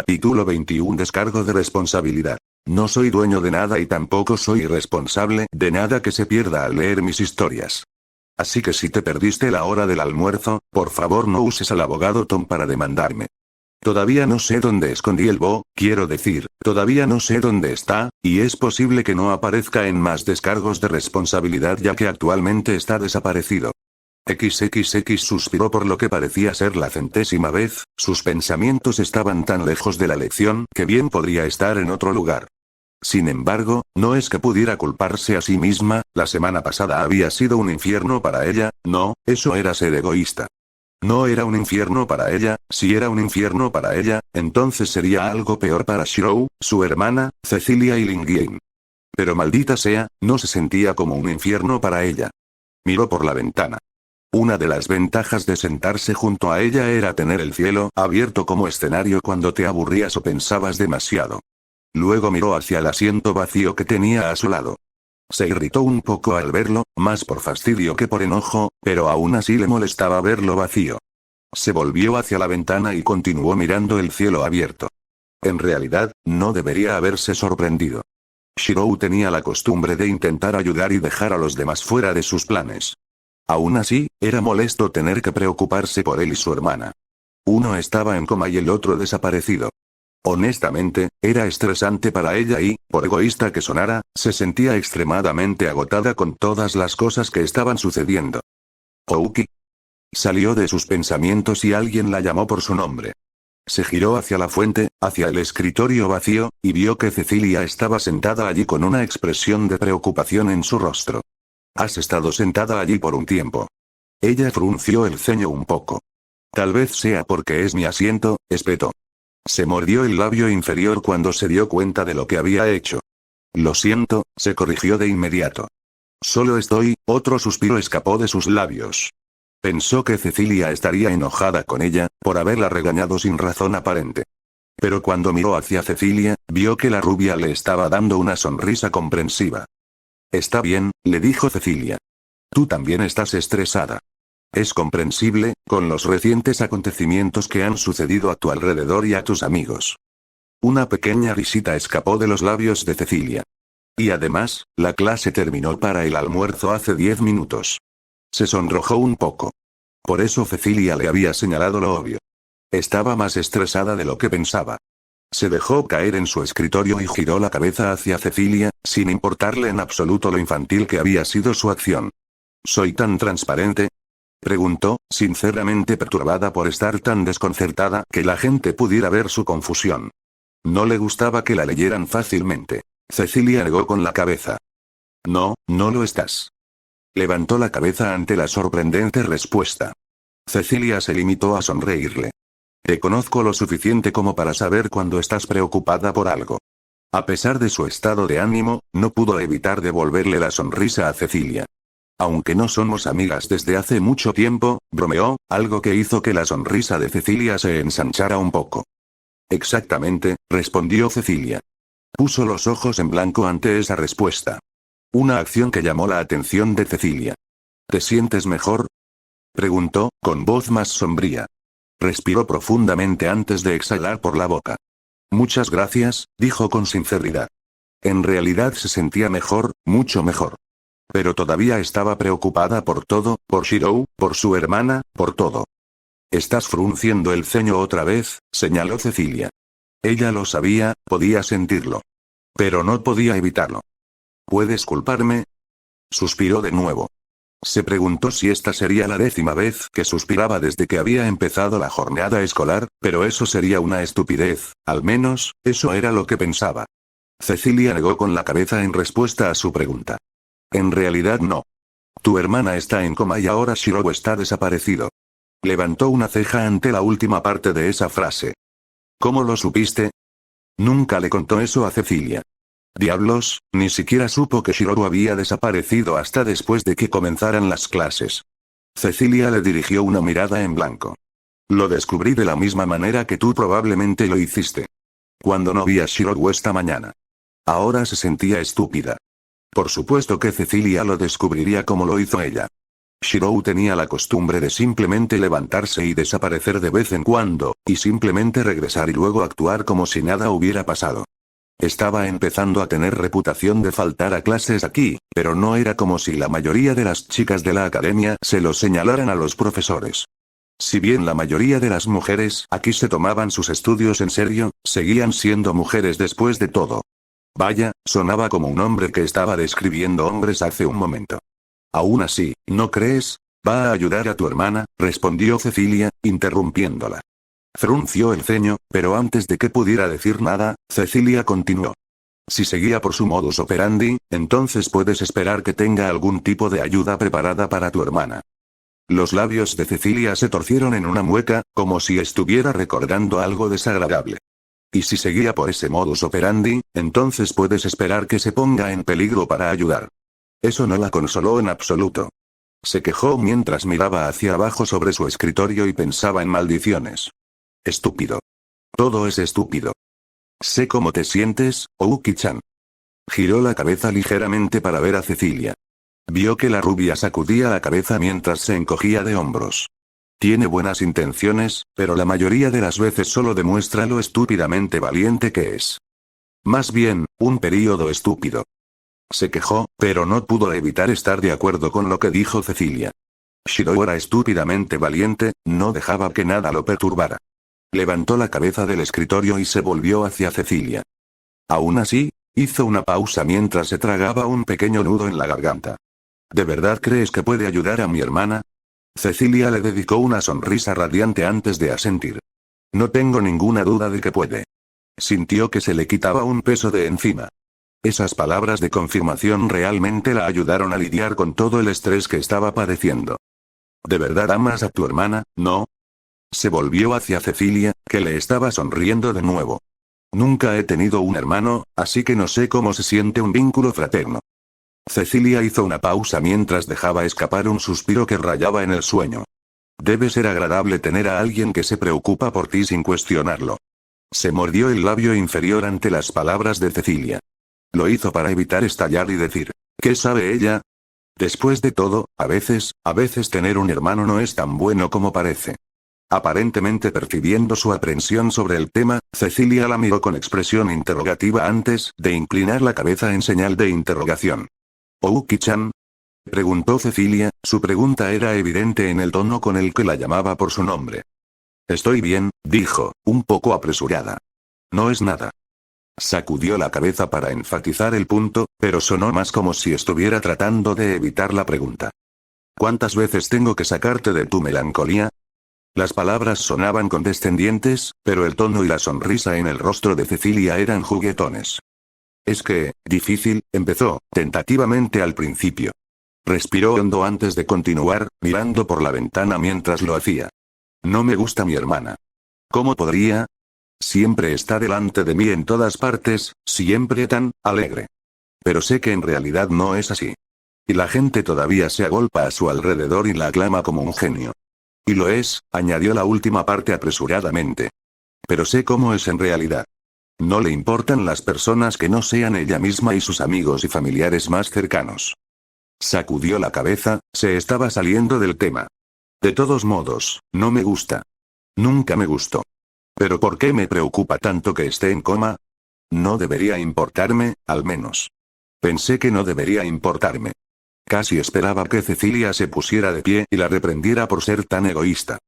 Capítulo 21. Descargo de responsabilidad. No soy dueño de nada y tampoco soy responsable de nada que se pierda al leer mis historias. Así que si te perdiste la hora del almuerzo, por favor no uses al abogado Tom para demandarme. Todavía no sé dónde escondí el quiero decir, todavía no sé dónde está, y es posible que no aparezca en más descargos de responsabilidad ya que actualmente está desaparecido. XXX suspiró por lo que parecía ser la 100ª vez, sus pensamientos estaban tan lejos de la lección que bien podría estar en otro lugar. Sin embargo, no es que pudiera culparse a sí misma, la semana pasada había sido un infierno para ella, no, eso era ser egoísta. No era un infierno para ella, si era un infierno para ella, entonces sería algo peor para Shirou, su hermana, Cecilia y Lingyin. Pero maldita sea, no se sentía como un infierno para ella. Miró por la ventana. Una de las ventajas de sentarse junto a ella era tener el cielo abierto como escenario cuando te aburrías o pensabas demasiado. Luego miró hacia el asiento vacío que tenía a su lado. Se irritó un poco al verlo, más por fastidio que por enojo, pero aún así le molestaba verlo vacío. Se volvió hacia la ventana y continuó mirando el cielo abierto. En realidad, no debería haberse sorprendido. Shirou tenía la costumbre de intentar ayudar y dejar a los demás fuera de sus planes. Aún así, era molesto tener que preocuparse por él y su hermana. Uno estaba en coma y el otro desaparecido. Honestamente, era estresante para ella y, por egoísta que sonara, se sentía extremadamente agotada con todas las cosas que estaban sucediendo. Ouki. Salió de sus pensamientos y alguien la llamó por su nombre. Se giró hacia la fuente, hacia el escritorio vacío, y vio que Cecilia estaba sentada allí con una expresión de preocupación en su rostro. Has estado sentada allí por un tiempo. Ella frunció el ceño un poco. Tal vez sea porque es mi asiento, espetó. Se mordió el labio inferior cuando se dio cuenta de lo que había hecho. Lo siento, se corrigió de inmediato. Solo estoy, otro suspiro escapó de sus labios. Pensó que Cecilia estaría enojada con ella, por haberla regañado sin razón aparente. Pero cuando miró hacia Cecilia, vio que la rubia le estaba dando una sonrisa comprensiva. Está bien, le dijo Cecilia. Tú también estás estresada. Es comprensible, con los recientes acontecimientos que han sucedido a tu alrededor y a tus amigos. Una pequeña risita escapó de los labios de Cecilia. Y además, la clase terminó para el almuerzo hace 10 minutos. Se sonrojó un poco. Por eso Cecilia le había señalado lo obvio. Estaba más estresada de lo que pensaba. Se dejó caer en su escritorio y giró la cabeza hacia Cecilia, sin importarle en absoluto lo infantil que había sido su acción. ¿Soy tan transparente?, preguntó, sinceramente perturbada por estar tan desconcertada que la gente pudiera ver su confusión. No le gustaba que la leyeran fácilmente. Cecilia negó con la cabeza. No, no lo estás. Levantó la cabeza ante la sorprendente respuesta. Cecilia se limitó a sonreírle. Te conozco lo suficiente como para saber cuando estás preocupada por algo. A pesar de su estado de ánimo, no pudo evitar devolverle la sonrisa a Cecilia. Aunque no somos amigas desde hace mucho tiempo, bromeó, algo que hizo que la sonrisa de Cecilia se ensanchara un poco. Exactamente, respondió Cecilia. Puso los ojos en blanco ante esa respuesta. Una acción que llamó la atención de Cecilia. ¿Te sientes mejor?, preguntó, con voz más sombría. Respiró profundamente antes de exhalar por la boca. Muchas gracias, dijo con sinceridad. En realidad se sentía mejor, mucho mejor. Pero todavía estaba preocupada por todo, por Shirou, por su hermana, por todo. Estás frunciendo el ceño otra vez, señaló Cecilia. Ella lo sabía, podía sentirlo. Pero no podía evitarlo. ¿Puedes culparme?, suspiró de nuevo. Se preguntó si esta sería la 10ª vez que suspiraba desde que había empezado la jornada escolar, pero eso sería una estupidez, al menos, eso era lo que pensaba. Cecilia negó con la cabeza en respuesta a su pregunta. En realidad no. Tu hermana está en coma y ahora Shirou está desaparecido. Levantó una ceja ante la última parte de esa frase. ¿Cómo lo supiste? Nunca le contó eso a Cecilia. Diablos, ni siquiera supo que Shirou había desaparecido hasta después de que comenzaran las clases. Cecilia le dirigió una mirada en blanco. Lo descubrí de la misma manera que tú probablemente lo hiciste. Cuando no vi a Shirou esta mañana. Ahora se sentía estúpida. Por supuesto que Cecilia lo descubriría como lo hizo ella. Shirou tenía la costumbre de simplemente levantarse y desaparecer de vez en cuando, y simplemente regresar y luego actuar como si nada hubiera pasado. Estaba empezando a tener reputación de faltar a clases aquí, pero no era como si la mayoría de las chicas de la academia se lo señalaran a los profesores. Si bien la mayoría de las mujeres aquí se tomaban sus estudios en serio, seguían siendo mujeres después de todo. Vaya, sonaba como un hombre que estaba describiendo hombres hace un momento. Aún así, ¿no crees? ¿Va a ayudar a tu hermana?, respondió Cecilia, interrumpiéndola. Frunció el ceño, pero antes de que pudiera decir nada, Cecilia continuó. Si seguía por su modus operandi, entonces puedes esperar que tenga algún tipo de ayuda preparada para tu hermana. Los labios de Cecilia se torcieron en una mueca, como si estuviera recordando algo desagradable. Y si seguía por ese modus operandi, entonces puedes esperar que se ponga en peligro para ayudar. Eso no la consoló en absoluto. Se quejó mientras miraba hacia abajo sobre su escritorio y pensaba en maldiciones. Estúpido. Todo es estúpido. Sé cómo te sientes, Ouki-chan. Giró la cabeza ligeramente para ver a Cecilia. Vio que la rubia sacudía la cabeza mientras se encogía de hombros. Tiene buenas intenciones, pero la mayoría de las veces solo demuestra lo estúpidamente valiente que es. Más bien, un período estúpido. Se quejó, pero no pudo evitar estar de acuerdo con lo que dijo Cecilia. Shirou era estúpidamente valiente, no dejaba que nada lo perturbara. Levantó la cabeza del escritorio y se volvió hacia Cecilia. Aún así, hizo una pausa mientras se tragaba un pequeño nudo en la garganta. ¿De verdad crees que puede ayudar a mi hermana? Cecilia le dedicó una sonrisa radiante antes de asentir. No tengo ninguna duda de que puede. Sintió que se le quitaba un peso de encima. Esas palabras de confirmación realmente la ayudaron a lidiar con todo el estrés que estaba padeciendo. ¿De verdad amas a tu hermana, no? Se volvió hacia Cecilia, que le estaba sonriendo de nuevo. Nunca he tenido un hermano, así que no sé cómo se siente un vínculo fraterno. Cecilia hizo una pausa mientras dejaba escapar un suspiro que rayaba en el sueño. Debe ser agradable tener a alguien que se preocupa por ti sin cuestionarlo. Se mordió el labio inferior ante las palabras de Cecilia. Lo hizo para evitar estallar y decir, ¿qué sabe ella? Después de todo, a veces tener un hermano no es tan bueno como parece. Aparentemente percibiendo su aprensión sobre el tema, Cecilia la miró con expresión interrogativa antes de inclinar la cabeza en señal de interrogación. ¿Ouki-chan? Preguntó Cecilia, su pregunta era evidente en el tono con el que la llamaba por su nombre. Estoy bien, dijo, un poco apresurada. No es nada. Sacudió la cabeza para enfatizar el punto, pero sonó más como si estuviera tratando de evitar la pregunta. ¿Cuántas veces tengo que sacarte de tu melancolía? Las palabras sonaban condescendientes, pero el tono y la sonrisa en el rostro de Cecilia eran juguetones. Es que, difícil, empezó, tentativamente al principio. Respiró hondo antes de continuar, mirando por la ventana mientras lo hacía. No me gusta mi hermana. ¿Cómo podría? Siempre está delante de mí en todas partes, siempre tan alegre. Pero sé que en realidad no es así. Y la gente todavía se agolpa a su alrededor y la aclama como un genio. Y lo es, añadió la última parte apresuradamente. Pero sé cómo es en realidad. No le importan las personas que no sean ella misma y sus amigos y familiares más cercanos. Sacudió la cabeza, se estaba saliendo del tema. De todos modos, no me gusta. Nunca me gustó. ¿Pero por qué me preocupa tanto que esté en coma? No debería importarme, al menos. Pensé que no debería importarme. Casi esperaba que Cecilia se pusiera de pie y la reprendiera por ser tan egoísta.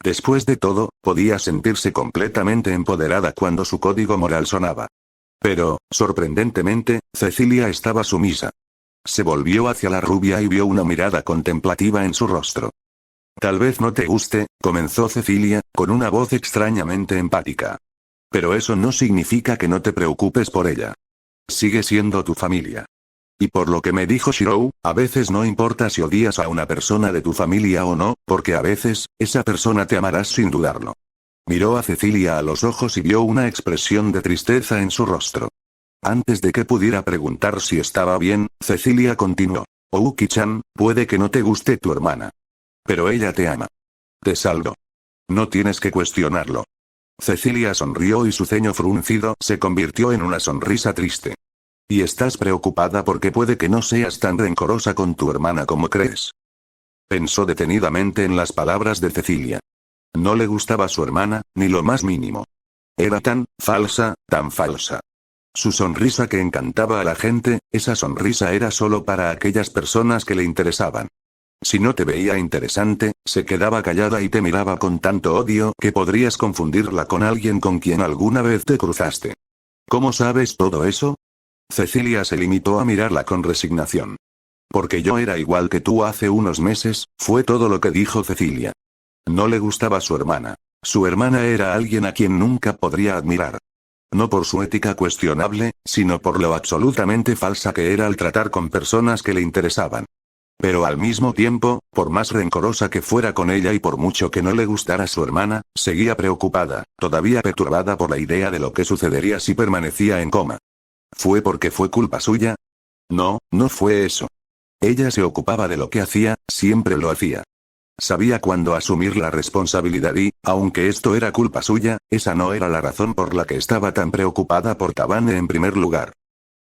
Después de todo, podía sentirse completamente empoderada cuando su código moral sonaba. Pero, sorprendentemente, Cecilia estaba sumisa. Se volvió hacia la rubia y vio una mirada contemplativa en su rostro. Tal vez no te guste, comenzó Cecilia, con una voz extrañamente empática. Pero eso no significa que no te preocupes por ella. Sigue siendo tu familia. Y por lo que me dijo Shirou, a veces no importa si odias a una persona de tu familia o no, porque a veces, esa persona te amará sin dudarlo. Miró a Cecilia a los ojos y vio una expresión de tristeza en su rostro. Antes de que pudiera preguntar si estaba bien, Cecilia continuó. Ouki-chan, puede que no te guste tu hermana. Pero ella te ama. Te salvo. No tienes que cuestionarlo. Cecilia sonrió y su ceño fruncido se convirtió en una sonrisa triste. Y estás preocupada porque puede que no seas tan rencorosa con tu hermana como crees. Pensó detenidamente en las palabras de Cecilia. No le gustaba su hermana, ni lo más mínimo. Era tan falsa, tan falsa. Su sonrisa que encantaba a la gente, esa sonrisa era solo para aquellas personas que le interesaban. Si no te veía interesante, se quedaba callada y te miraba con tanto odio que podrías confundirla con alguien con quien alguna vez te cruzaste. ¿Cómo sabes todo eso? Cecilia se limitó a mirarla con resignación. Porque yo era igual que tú hace unos meses, fue todo lo que dijo Cecilia. No le gustaba su hermana. Su hermana era alguien a quien nunca podría admirar. No por su ética cuestionable, sino por lo absolutamente falsa que era al tratar con personas que le interesaban. Pero al mismo tiempo, por más rencorosa que fuera con ella y por mucho que no le gustara su hermana, seguía preocupada, todavía perturbada por la idea de lo que sucedería si permanecía en coma. ¿Fue porque fue culpa suya? No, no fue eso. Ella se ocupaba de lo que hacía, siempre lo hacía. Sabía cuándo asumir la responsabilidad y, aunque esto era culpa suya, esa no era la razón por la que estaba tan preocupada por Tabane en primer lugar.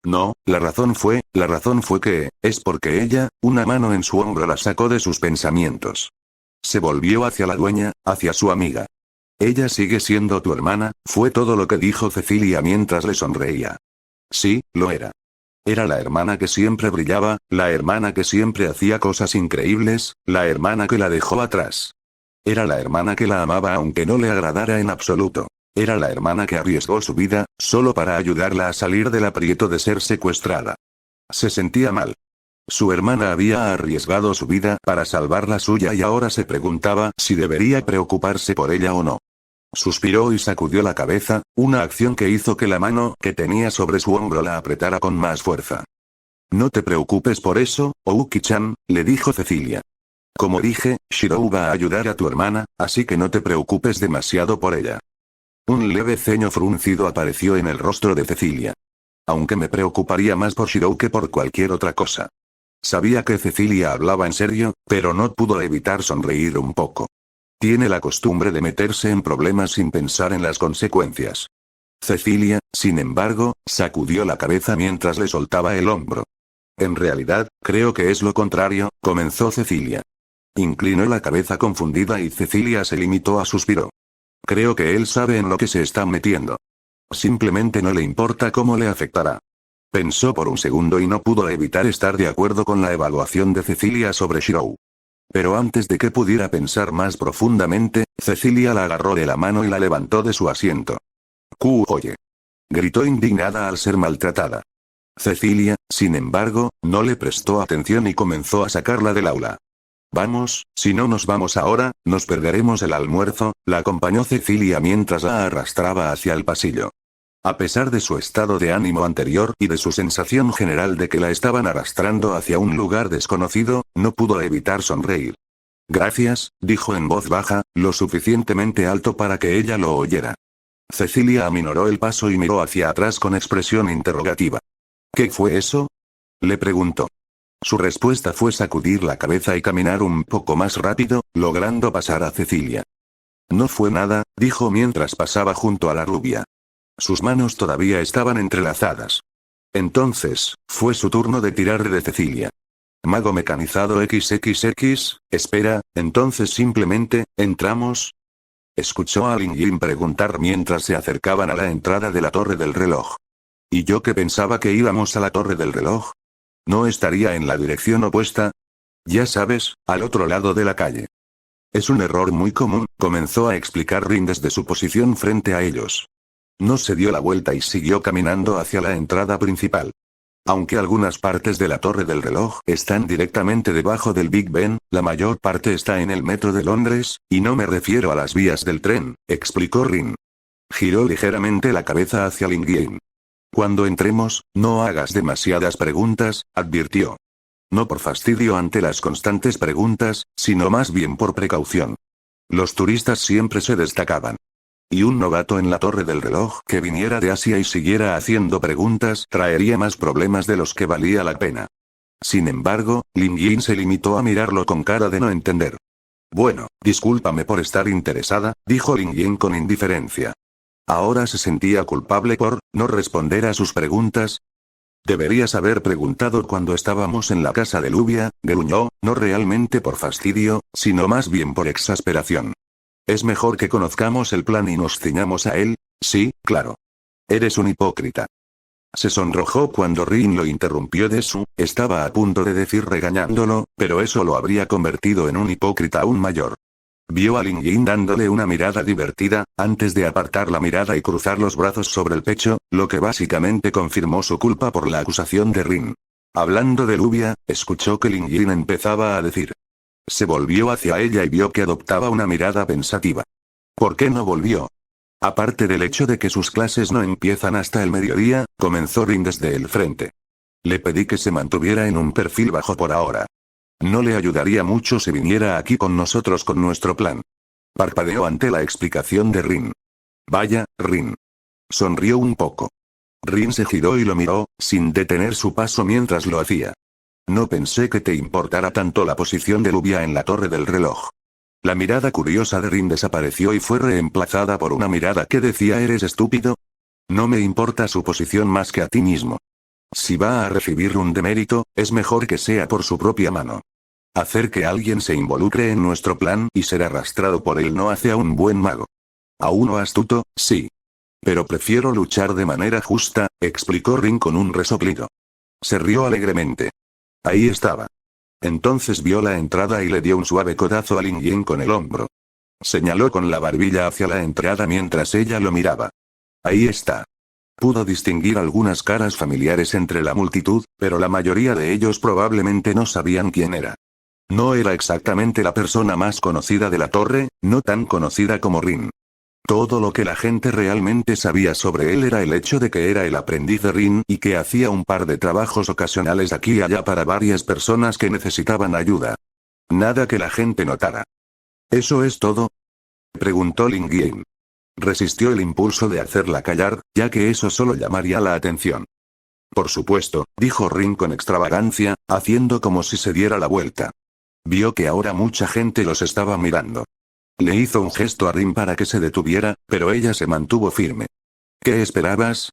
No, la razón fue que, es porque ella, una mano en su hombro la sacó de sus pensamientos. Se volvió hacia la dueña, hacia su amiga. Ella sigue siendo tu hermana, fue todo lo que dijo Cecilia mientras le sonreía. Sí, lo era. Era la hermana que siempre brillaba, la hermana que siempre hacía cosas increíbles, la hermana que la dejó atrás. Era la hermana que la amaba aunque no le agradara en absoluto. Era la hermana que arriesgó su vida, solo para ayudarla a salir del aprieto de ser secuestrada. Se sentía mal. Su hermana había arriesgado su vida para salvar la suya y ahora se preguntaba si debería preocuparse por ella o no. Suspiró y sacudió la cabeza, una acción que hizo que la mano que tenía sobre su hombro la apretara con más fuerza. No te preocupes por eso, Ouki-chan, le dijo Cecilia. Como dije, Shirou va a ayudar a tu hermana, así que no te preocupes demasiado por ella. Un leve ceño fruncido apareció en el rostro de Cecilia. Aunque me preocuparía más por Shirou que por cualquier otra cosa. Sabía que Cecilia hablaba en serio, pero no pudo evitar sonreír un poco. Tiene la costumbre de meterse en problemas sin pensar en las consecuencias. Cecilia, sin embargo, sacudió la cabeza mientras le soltaba el hombro. En realidad, creo que es lo contrario, comenzó Cecilia. Inclinó la cabeza confundida y Cecilia se limitó a suspiró. Creo que él sabe en lo que se está metiendo. Simplemente no le importa cómo le afectará. Pensó por un segundo y no pudo evitar estar de acuerdo con la evaluación de Cecilia sobre Shirou. Pero antes de que pudiera pensar más profundamente, Cecilia la agarró de la mano y la levantó de su asiento. Oye. Gritó indignada al ser maltratada. Cecilia, sin embargo, no le prestó atención y comenzó a sacarla del aula. Vamos, si no nos vamos ahora, nos perderemos el almuerzo, la acompañó Cecilia mientras la arrastraba hacia el pasillo. A pesar de su estado de ánimo anterior y de su sensación general de que la estaban arrastrando hacia un lugar desconocido, no pudo evitar sonreír. Gracias, dijo en voz baja, lo suficientemente alto para que ella lo oyera. Cecilia aminoró el paso y miró hacia atrás con expresión interrogativa. ¿Qué fue eso? Le preguntó. Su respuesta fue sacudir la cabeza y caminar un poco más rápido, logrando pasar a Cecilia. No fue nada, dijo mientras pasaba junto a la rubia. Sus manos todavía estaban entrelazadas. Entonces, fue su turno de tirar de Cecilia. Mago mecanizado XXX, espera, entonces simplemente, ¿entramos? Escuchó a Lin Yin preguntar mientras se acercaban a la entrada de la torre del reloj. ¿Y yo que pensaba que íbamos a la torre del reloj? ¿No estaría en la dirección opuesta? Ya sabes, al otro lado de la calle. Es un error muy común, comenzó a explicar Rin desde su posición frente a ellos. No se dio la vuelta y siguió caminando hacia la entrada principal. Aunque algunas partes de la torre del reloj están directamente debajo del Big Ben, la mayor parte está en el metro de Londres, y no me refiero a las vías del tren, explicó Rin. Giró ligeramente la cabeza hacia Lin Yin. Cuando entremos, no hagas demasiadas preguntas, advirtió. No por fastidio ante las constantes preguntas, sino más bien por precaución. Los turistas siempre se destacaban. Y un novato en la torre del reloj que viniera de Asia y siguiera haciendo preguntas traería más problemas de los que valía la pena. Sin embargo, Lin Yin se limitó a mirarlo con cara de no entender. Bueno, discúlpame por estar interesada, dijo Lin Yin con indiferencia. Ahora se sentía culpable por no responder a sus preguntas. Deberías haber preguntado cuando estábamos en la casa de Lluvia, gruñó, no realmente por fastidio, sino más bien por exasperación. Es mejor que conozcamos el plan y nos ciñamos a él, sí, claro. Eres un hipócrita. Se sonrojó cuando Rin lo interrumpió de su, estaba a punto de decir regañándolo, pero eso lo habría convertido en un hipócrita aún mayor. Vio a Lin Jin dándole una mirada divertida, antes de apartar la mirada y cruzar los brazos sobre el pecho, lo que básicamente confirmó su culpa por la acusación de Rin. Hablando de Lluvia, escuchó que Lin Jin empezaba a decir. Se volvió hacia ella y vio que adoptaba una mirada pensativa. ¿Por qué no volvió? Aparte del hecho de que sus clases no empiezan hasta el mediodía, comenzó Rin desde el frente. Le pedí que se mantuviera en un perfil bajo por ahora. No le ayudaría mucho si viniera aquí con nosotros con nuestro plan. Parpadeó ante la explicación de Rin. Vaya, Rin. Sonrió un poco. Rin se giró y lo miró, sin detener su paso mientras lo hacía. No pensé que te importara tanto la posición de Lluvia en la torre del reloj. La mirada curiosa de Rin desapareció y fue reemplazada por una mirada que decía ¿eres estúpido? No me importa su posición más que a ti mismo. Si va a recibir un demérito, es mejor que sea por su propia mano. Hacer que alguien se involucre en nuestro plan y ser arrastrado por él no hace a un buen mago. A uno astuto, sí. Pero prefiero luchar de manera justa, explicó Rin con un resoplido. Se rió alegremente. Ahí estaba. Entonces vio la entrada y le dio un suave codazo a Lin Jin con el hombro. Señaló con la barbilla hacia la entrada mientras ella lo miraba. Ahí está. Pudo distinguir algunas caras familiares entre la multitud, pero la mayoría de ellos probablemente no sabían quién era. No era exactamente la persona más conocida de la torre, no tan conocida como Rin. Todo lo que la gente realmente sabía sobre él era el hecho de que era el aprendiz de Rin y que hacía un par de trabajos ocasionales aquí y allá para varias personas que necesitaban ayuda. Nada que la gente notara. ¿Eso es todo? Preguntó Lin Jin. Resistió el impulso de hacerla callar, ya que eso solo llamaría la atención. Por supuesto, dijo Rin con extravagancia, haciendo como si se diera la vuelta. Vio que ahora mucha gente los estaba mirando. Le hizo un gesto a Rin para que se detuviera, pero ella se mantuvo firme. ¿Qué esperabas?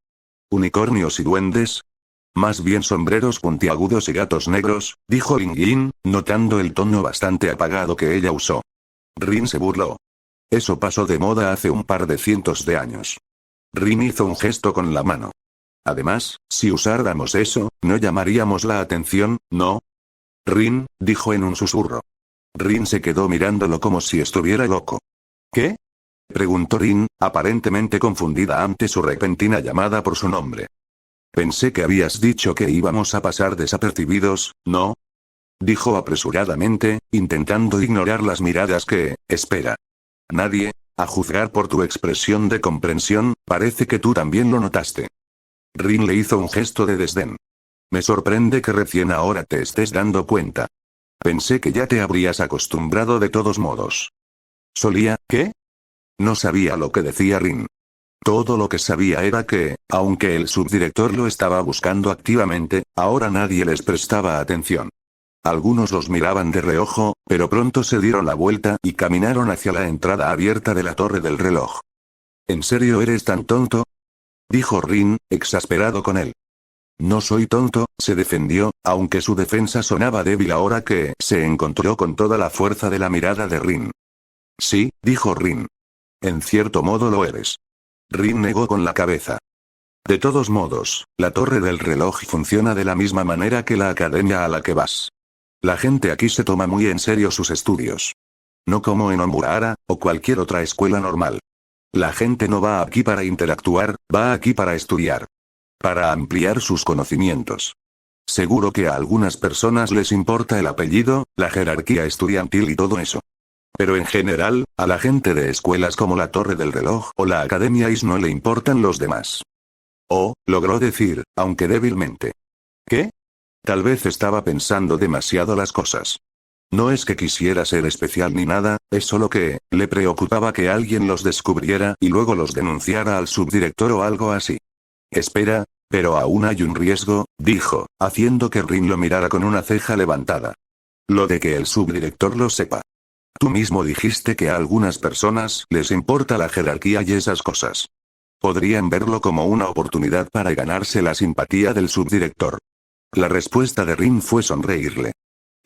¿Unicornios y duendes? Más bien sombreros puntiagudos y gatos negros, dijo Lin Jin, notando el tono bastante apagado que ella usó. Rin se burló. Eso pasó de moda hace un par de cientos de años. Rin hizo un gesto con la mano. Además, si usáramos eso, no llamaríamos la atención, ¿no? Rin, dijo en un susurro. Rin se quedó mirándolo como si estuviera loco. ¿Qué? Preguntó Rin, aparentemente confundida ante su repentina llamada por su nombre. Pensé que habías dicho que íbamos a pasar desapercibidos, ¿no? Dijo apresuradamente, intentando ignorar las miradas que, espera. Nadie, a juzgar por tu expresión de comprensión, parece que tú también lo notaste. Rin le hizo un gesto de desdén. Me sorprende que recién ahora te estés dando cuenta. Pensé que ya te habrías acostumbrado de todos modos. ¿Solía, qué? No sabía lo que decía Rin. Todo lo que sabía era que, aunque el subdirector lo estaba buscando activamente, ahora nadie les prestaba atención. Algunos los miraban de reojo, pero pronto se dieron la vuelta y caminaron hacia la entrada abierta de la torre del reloj. ¿En serio eres tan tonto? Dijo Rin, exasperado con él. No soy tonto, se defendió, aunque su defensa sonaba débil ahora que se encontró con toda la fuerza de la mirada de Rin. Sí, dijo Rin. En cierto modo lo eres. Rin negó con la cabeza. De todos modos, la torre del reloj funciona de la misma manera que la academia a la que vas. La gente aquí se toma muy en serio sus estudios. No como en Omurahara, o cualquier otra escuela normal. La gente no va aquí para interactuar, va aquí para estudiar. Para ampliar sus conocimientos. Seguro que a algunas personas les importa el apellido, la jerarquía estudiantil y todo eso. Pero en general, a la gente de escuelas como la Torre del Reloj o la Academia IS no le importan los demás. Oh, logró decir, aunque débilmente. ¿Qué? Tal vez estaba pensando demasiado las cosas. No es que quisiera ser especial ni nada, es solo que, le preocupaba que alguien los descubriera y luego los denunciara al subdirector o algo así. Espera, pero aún hay un riesgo, dijo, haciendo que Rin lo mirara con una ceja levantada. Lo de que el subdirector lo sepa. Tú mismo dijiste que a algunas personas les importa la jerarquía y esas cosas. Podrían verlo como una oportunidad para ganarse la simpatía del subdirector. La respuesta de Rin fue sonreírle.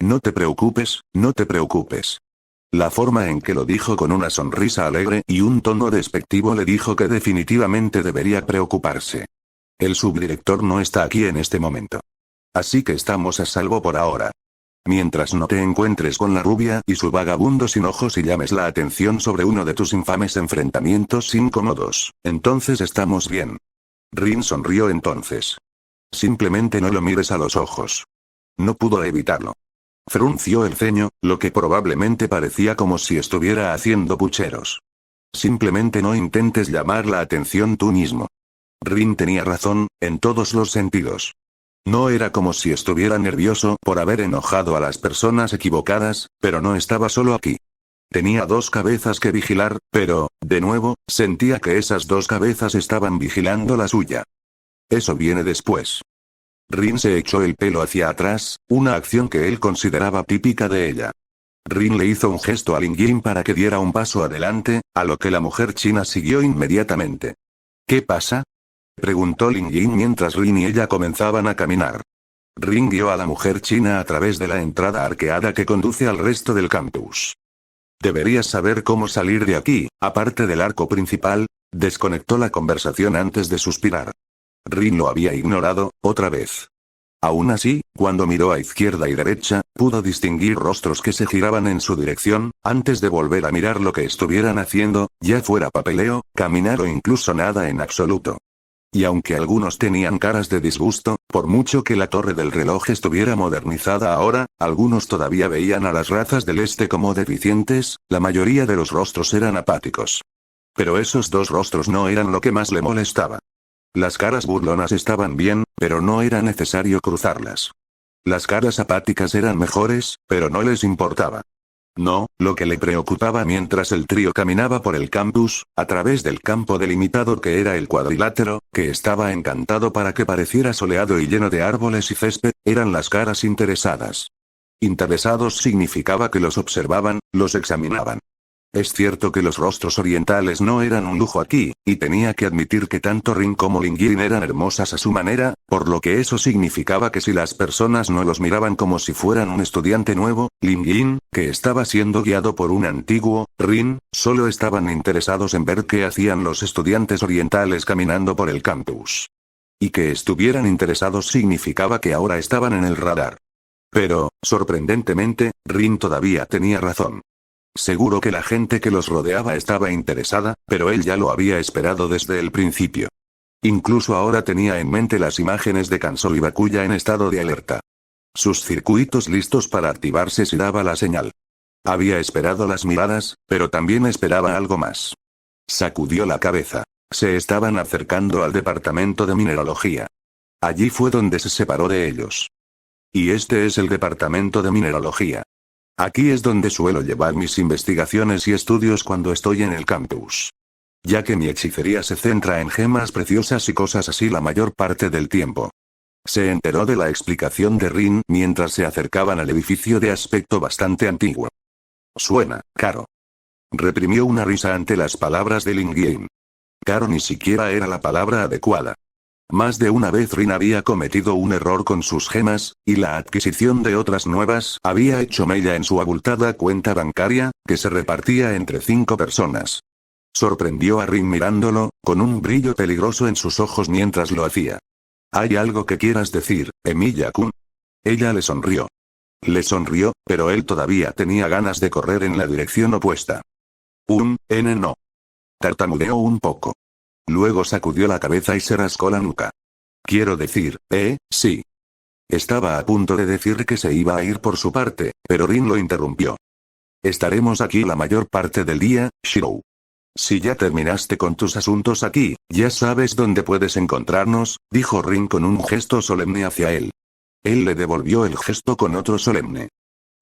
No te preocupes, no te preocupes. La forma en que lo dijo con una sonrisa alegre y un tono despectivo le dijo que definitivamente debería preocuparse. El subdirector no está aquí en este momento. Así que estamos a salvo por ahora. Mientras no te encuentres con la rubia y su vagabundo sin ojos y llames la atención sobre uno de tus infames enfrentamientos incómodos, entonces estamos bien. Rin sonrió entonces. Simplemente no lo mires a los ojos. No pudo evitarlo. Frunció el ceño, lo que probablemente parecía como si estuviera haciendo pucheros. Simplemente no intentes llamar la atención tú mismo. Rin tenía razón, en todos los sentidos. No era como si estuviera nervioso por haber enojado a las personas equivocadas, pero no estaba solo aquí. Tenía dos cabezas que vigilar, pero, de nuevo, sentía que esas dos cabezas estaban vigilando la suya. Eso viene después. Rin se echó el pelo hacia atrás, una acción que él consideraba típica de ella. Rin le hizo un gesto a Lin Yin para que diera un paso adelante, a lo que la mujer china siguió inmediatamente. ¿Qué pasa?, preguntó Lin Yin mientras Rin y ella comenzaban a caminar. Rin guió a la mujer china a través de la entrada arqueada que conduce al resto del campus. Deberías saber cómo salir de aquí, aparte del arco principal. Desconectó la conversación antes de suspirar. Rin lo había ignorado, otra vez. Aún así, cuando miró a izquierda y derecha, pudo distinguir rostros que se giraban en su dirección, antes de volver a mirar lo que estuvieran haciendo, ya fuera papeleo, caminar o incluso nada en absoluto. Y aunque algunos tenían caras de disgusto, por mucho que la torre del reloj estuviera modernizada ahora, algunos todavía veían a las razas del este como deficientes, la mayoría de los rostros eran apáticos. Pero esos dos rostros no eran lo que más le molestaba. Las caras burlonas estaban bien, pero no era necesario cruzarlas. Las caras apáticas eran mejores, pero no les importaba. No, lo que le preocupaba mientras el trío caminaba por el campus, a través del campo delimitado que era el cuadrilátero, que estaba encantado para que pareciera soleado y lleno de árboles y césped, eran las caras interesadas. Interesados significaba que los observaban, los examinaban. Es cierto que los rostros orientales no eran un lujo aquí, y tenía que admitir que tanto Rin como Lin Yin eran hermosas a su manera, por lo que eso significaba que si las personas no los miraban como si fueran un estudiante nuevo, Lin Yin, que estaba siendo guiado por un antiguo, Rin, solo estaban interesados en ver qué hacían los estudiantes orientales caminando por el campus. Y que estuvieran interesados significaba que ahora estaban en el radar. Pero, sorprendentemente, Rin todavía tenía razón. Seguro que la gente que los rodeaba estaba interesada, pero él ya lo había esperado desde el principio. Incluso ahora tenía en mente las imágenes de Kansol y Bakuya en estado de alerta. Sus circuitos listos para activarse si daba la señal. Había esperado las miradas, pero también esperaba algo más. Sacudió la cabeza. Se estaban acercando al departamento de mineralogía. Allí fue donde se separó de ellos. Y este es el departamento de mineralogía. Aquí es donde suelo llevar mis investigaciones y estudios cuando estoy en el campus. Ya que mi hechicería se centra en gemas preciosas y cosas así la mayor parte del tiempo. Se enteró de la explicación de Rin mientras se acercaban al edificio de aspecto bastante antiguo. Suena caro. Reprimió una risa ante las palabras de Lin Yin. Caro ni siquiera era la palabra adecuada. Más de una vez Rin había cometido un error con sus gemas, y la adquisición de otras nuevas había hecho mella en su abultada cuenta bancaria, que se repartía entre 5 personas. Sorprendió a Rin mirándolo, con un brillo peligroso en sus ojos mientras lo hacía. ¿Hay algo que quieras decir, Emilia-kun? Ella le sonrió. Le sonrió, pero él todavía tenía ganas de correr en la dirección opuesta. No. Tartamudeó un poco. Luego sacudió la cabeza y se rascó la nuca. Quiero decir, sí. Estaba a punto de decir que se iba a ir por su parte, pero Rin lo interrumpió. Estaremos aquí la mayor parte del día, Shirou. Si ya terminaste con tus asuntos aquí, ya sabes dónde puedes encontrarnos, dijo Rin con un gesto solemne hacia él. Él le devolvió el gesto con otro solemne.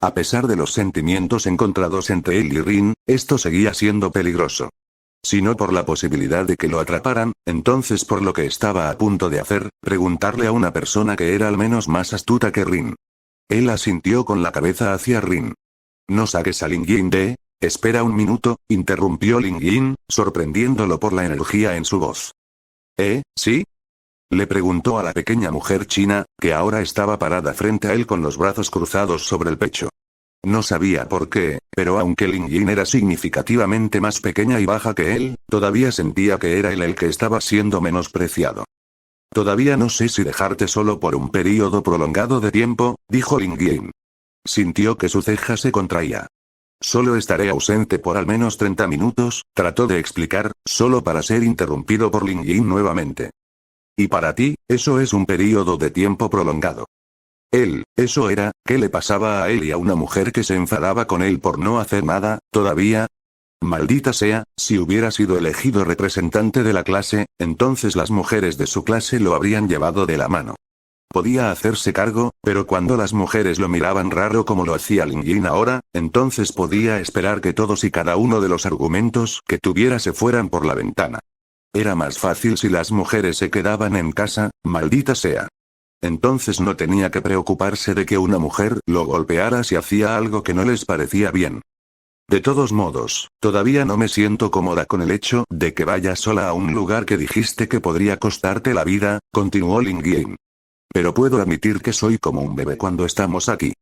A pesar de los sentimientos encontrados entre él y Rin, esto seguía siendo peligroso. Si no por la posibilidad de que lo atraparan, entonces por lo que estaba a punto de hacer, preguntarle a una persona que era al menos más astuta que Rin. Él asintió con la cabeza hacia Rin. No saques a Lin Yin de... Espera un minuto, interrumpió Lin Yin, sorprendiéndolo por la energía en su voz. ¿Sí? Le preguntó a la pequeña mujer china, que ahora estaba parada frente a él con los brazos cruzados sobre el pecho. No sabía por qué, pero aunque Lin Yin era significativamente más pequeña y baja que él, todavía sentía que era él el que estaba siendo menospreciado. Todavía no sé si dejarte solo por un período prolongado de tiempo, dijo Lin Yin. Sintió que su ceja se contraía. Solo estaré ausente por al menos 30 minutos, trató de explicar, solo para ser interrumpido por Lin Yin nuevamente. Y para ti, eso es un período de tiempo prolongado. Eso era, ¿qué le pasaba a él y a una mujer que se enfadaba con él por no hacer nada, todavía? Maldita sea, si hubiera sido elegido representante de la clase, entonces las mujeres de su clase lo habrían llevado de la mano. Podía hacerse cargo, pero cuando las mujeres lo miraban raro como lo hacía Lin Yin ahora, entonces podía esperar que todos y cada uno de los argumentos que tuviera se fueran por la ventana. Era más fácil si las mujeres se quedaban en casa, maldita sea. Entonces no tenía que preocuparse de que una mujer lo golpeara si hacía algo que no les parecía bien. De todos modos, todavía no me siento cómoda con el hecho de que vayas sola a un lugar que dijiste que podría costarte la vida, continuó Lin Yin. Pero puedo admitir que soy como un bebé cuando estamos aquí.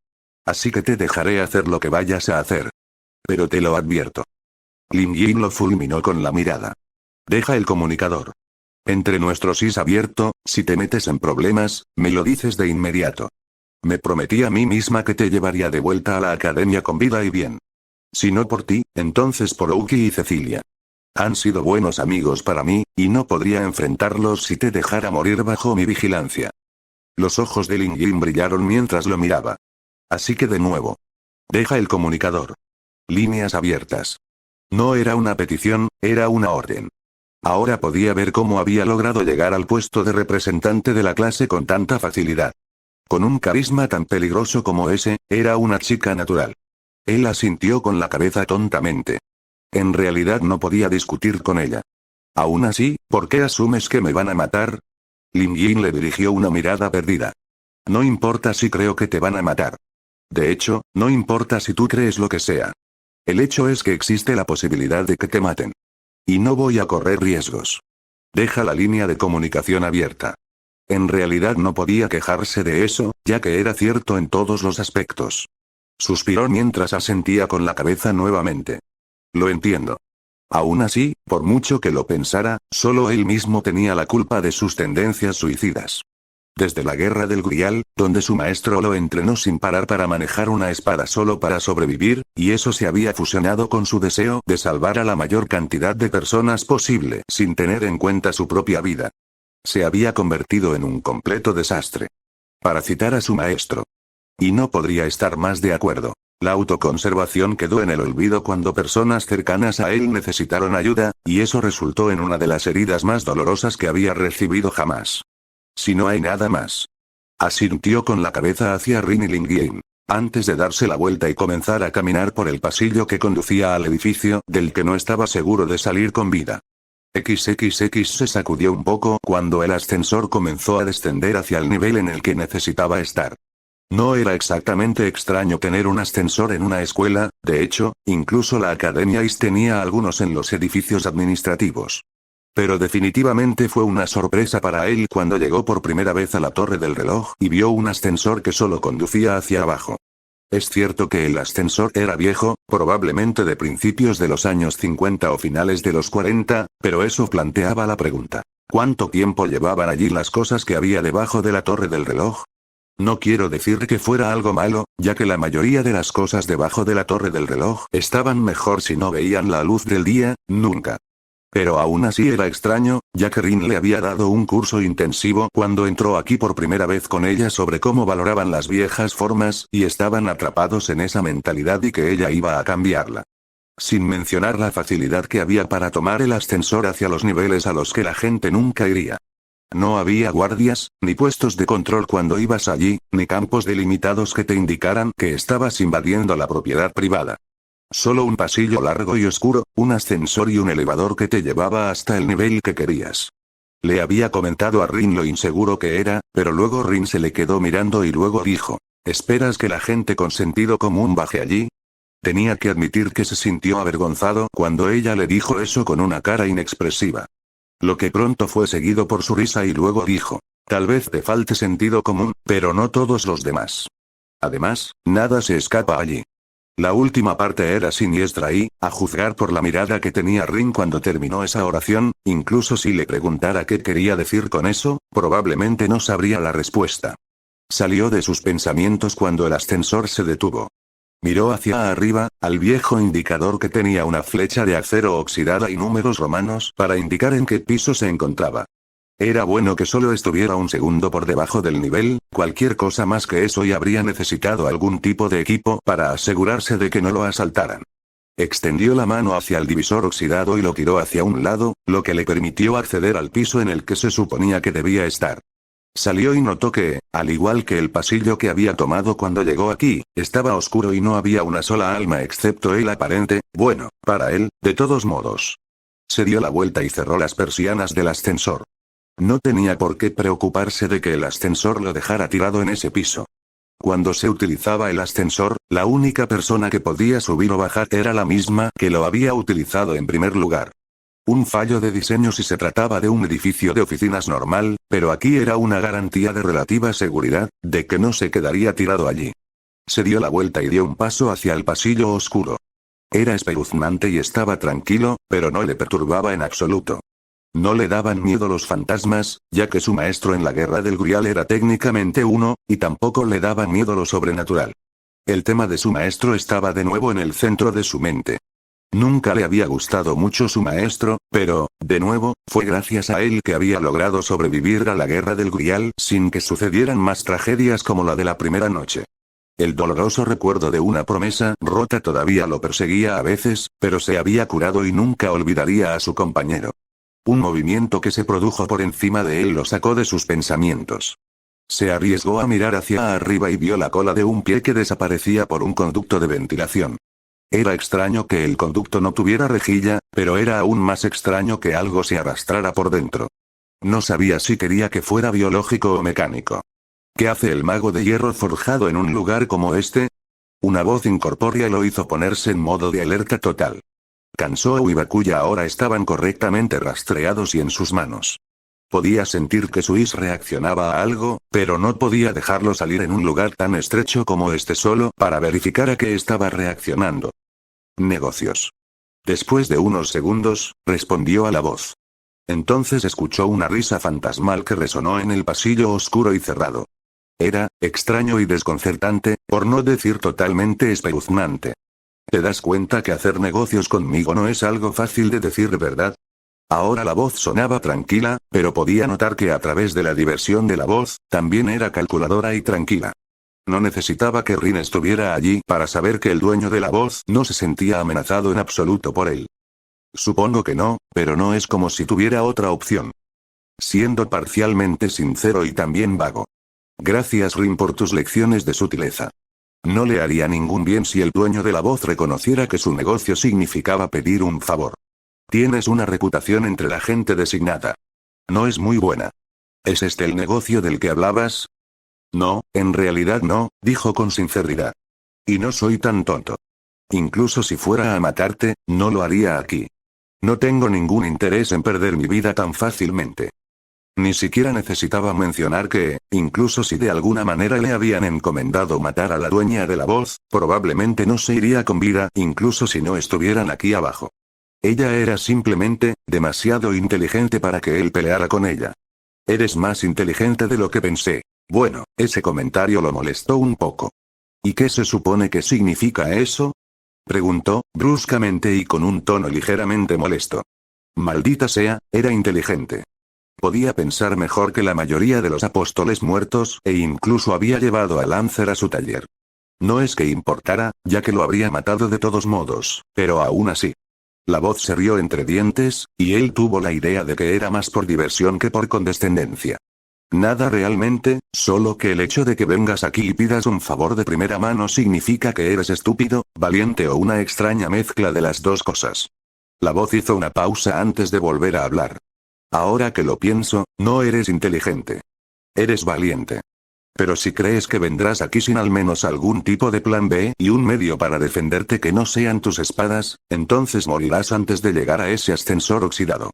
Así que te dejaré hacer lo que vayas a hacer. Pero te lo advierto. Lin Yin lo fulminó con la mirada. Deja el comunicador. Entre nuestros is abierto, si te metes en problemas, me lo dices de inmediato. Me prometí a mí misma que te llevaría de vuelta a la academia con vida y bien. Si no por ti, entonces por Ouki y Cecilia. Han sido buenos amigos para mí, y no podría enfrentarlos si te dejara morir bajo mi vigilancia. Los ojos de Lin Yin brillaron mientras lo miraba. Así que de nuevo. Deja el comunicador. Líneas abiertas. No era una petición, era una orden. Ahora podía ver cómo había logrado llegar al puesto de representante de la clase con tanta facilidad. Con un carisma tan peligroso como ese, era una chica natural. Él asintió con la cabeza tontamente. En realidad no podía discutir con ella. Aún así, ¿por qué asumes que me van a matar? Lin Yin le dirigió una mirada perdida. No importa si creo que te van a matar. De hecho, no importa si tú crees lo que sea. El hecho es que existe la posibilidad de que te maten. Y no voy a correr riesgos. Deja la línea de comunicación abierta. En realidad no podía quejarse de eso, ya que era cierto en todos los aspectos. Suspiró mientras asentía con la cabeza nuevamente. Lo entiendo. Aún así, por mucho que lo pensara, solo él mismo tenía la culpa de sus tendencias suicidas. Desde la guerra del Grial, donde su maestro lo entrenó sin parar para manejar una espada solo para sobrevivir, y eso se había fusionado con su deseo de salvar a la mayor cantidad de personas posible sin tener en cuenta su propia vida. Se había convertido en un completo desastre. Para citar a su maestro. Y no podría estar más de acuerdo. La autoconservación quedó en el olvido cuando personas cercanas a él necesitaron ayuda, y eso resultó en una de las heridas más dolorosas que había recibido jamás. Si no hay nada más. Asintió con la cabeza hacia Rin y Lin Yin, antes de darse la vuelta y comenzar a caminar por el pasillo que conducía al edificio, del que no estaba seguro de salir con vida. XXX se sacudió un poco cuando el ascensor comenzó a descender hacia el nivel en el que necesitaba estar. No era exactamente extraño tener un ascensor en una escuela, de hecho, incluso la Academia IS tenía algunos en los edificios administrativos. Pero definitivamente fue una sorpresa para él cuando llegó por primera vez a la torre del reloj y vio un ascensor que solo conducía hacia abajo. Es cierto que el ascensor era viejo, probablemente de principios de los años 50 o finales de los 40, pero eso planteaba la pregunta. ¿Cuánto tiempo llevaban allí las cosas que había debajo de la torre del reloj? No quiero decir que fuera algo malo, ya que la mayoría de las cosas debajo de la torre del reloj estaban mejor si no veían la luz del día, nunca. Pero aún así era extraño, ya que Rin le había dado un curso intensivo cuando entró aquí por primera vez con ella sobre cómo valoraban las viejas formas y estaban atrapados en esa mentalidad y que ella iba a cambiarla. Sin mencionar la facilidad que había para tomar el ascensor hacia los niveles a los que la gente nunca iría. No había guardias, ni puestos de control cuando ibas allí, ni campos delimitados que te indicaran que estabas invadiendo la propiedad privada. Solo un pasillo largo y oscuro, un ascensor y un elevador que te llevaba hasta el nivel que querías. Le había comentado a Rin lo inseguro que era, pero luego Rin se le quedó mirando y luego dijo, ¿esperas que la gente con sentido común baje allí? Tenía que admitir que se sintió avergonzado cuando ella le dijo eso con una cara inexpresiva. Lo que pronto fue seguido por su risa y luego dijo. Tal vez te falte sentido común, pero no todos los demás. Además, nada se escapa allí. La última parte era siniestra y, a juzgar por la mirada que tenía Rin cuando terminó esa oración, incluso si le preguntara qué quería decir con eso, probablemente no sabría la respuesta. Salió de sus pensamientos cuando el ascensor se detuvo. Miró hacia arriba, al viejo indicador que tenía una flecha de acero oxidada y números romanos para indicar en qué piso se encontraba. Era bueno que solo estuviera un segundo por debajo del nivel, cualquier cosa más que eso y habría necesitado algún tipo de equipo para asegurarse de que no lo asaltaran. Extendió la mano hacia el divisor oxidado y lo tiró hacia un lado, lo que le permitió acceder al piso en el que se suponía que debía estar. Salió y notó que, al igual que el pasillo que había tomado cuando llegó aquí, estaba oscuro y no había una sola alma excepto él aparente, bueno, para él, de todos modos. Se dio la vuelta y cerró las persianas del ascensor. No tenía por qué preocuparse de que el ascensor lo dejara tirado en ese piso. Cuando se utilizaba el ascensor, la única persona que podía subir o bajar era la misma que lo había utilizado en primer lugar. Un fallo de diseño si se trataba de un edificio de oficinas normal, pero aquí era una garantía de relativa seguridad, de que no se quedaría tirado allí. Se dio la vuelta y dio un paso hacia el pasillo oscuro. Era espeluznante y estaba tranquilo, pero no le perturbaba en absoluto. No le daban miedo los fantasmas, ya que su maestro en la guerra del Grial era técnicamente uno, y tampoco le daba miedo lo sobrenatural. El tema de su maestro estaba de nuevo en el centro de su mente. Nunca le había gustado mucho su maestro, pero, de nuevo, fue gracias a él que había logrado sobrevivir a la guerra del Grial sin que sucedieran más tragedias como la de la primera noche. El doloroso recuerdo de una promesa rota todavía lo perseguía a veces, pero se había curado y nunca olvidaría a su compañero. Un movimiento que se produjo por encima de él lo sacó de sus pensamientos. Se arriesgó a mirar hacia arriba y vio la cola de un pie que desaparecía por un conducto de ventilación. Era extraño que el conducto no tuviera rejilla, pero era aún más extraño que algo se arrastrara por dentro. No sabía si quería que fuera biológico o mecánico. ¿Qué hace el mago de hierro forjado en un lugar como este? Una voz incorpórea lo hizo ponerse en modo de alerta total. Kansou y Bakuya ahora estaban correctamente rastreados y en sus manos. Podía sentir que Suis reaccionaba a algo, pero no podía dejarlo salir en un lugar tan estrecho como este solo para verificar a qué estaba reaccionando. Negocios. Después de unos segundos, respondió a la voz. Entonces escuchó una risa fantasmal que resonó en el pasillo oscuro y cerrado. Era extraño y desconcertante, por no decir totalmente espeluznante. ¿Te das cuenta que hacer negocios conmigo no es algo fácil de decir, verdad? Ahora la voz sonaba tranquila, pero podía notar que a través de la diversión de la voz, también era calculadora y tranquila. No necesitaba que Rin estuviera allí para saber que el dueño de la voz no se sentía amenazado en absoluto por él. Supongo que no, pero no es como si tuviera otra opción. Siendo parcialmente sincero y también vago. Gracias, Rin, por tus lecciones de sutileza. No le haría ningún bien si el dueño de la voz reconociera que su negocio significaba pedir un favor. Tienes una reputación entre la gente designada. No es muy buena. ¿Es este el negocio del que hablabas? No, en realidad no, dijo con sinceridad. Y no soy tan tonto. Incluso si fuera a matarte, no lo haría aquí. No tengo ningún interés en perder mi vida tan fácilmente. Ni siquiera necesitaba mencionar que, incluso si de alguna manera le habían encomendado matar a la dueña de la voz, probablemente no se iría con vida, incluso si no estuvieran aquí abajo. Ella era simplemente, demasiado inteligente para que él peleara con ella. Eres más inteligente de lo que pensé. Bueno, ese comentario lo molestó un poco. ¿Y qué se supone que significa eso? Preguntó, bruscamente y con un tono ligeramente molesto. Maldita sea, era inteligente. Podía pensar mejor que la mayoría de los apóstoles muertos, e incluso había llevado a Lancer a su taller. No es que importara, ya que lo habría matado de todos modos, pero aún así. La voz se rió entre dientes, y él tuvo la idea de que era más por diversión que por condescendencia. Nada realmente, solo que el hecho de que vengas aquí y pidas un favor de primera mano significa que eres estúpido, valiente o una extraña mezcla de las dos cosas. La voz hizo una pausa antes de volver a hablar. Ahora que lo pienso, no eres inteligente. Eres valiente. Pero si crees que vendrás aquí sin al menos algún tipo de plan B y un medio para defenderte que no sean tus espadas, entonces morirás antes de llegar a ese ascensor oxidado.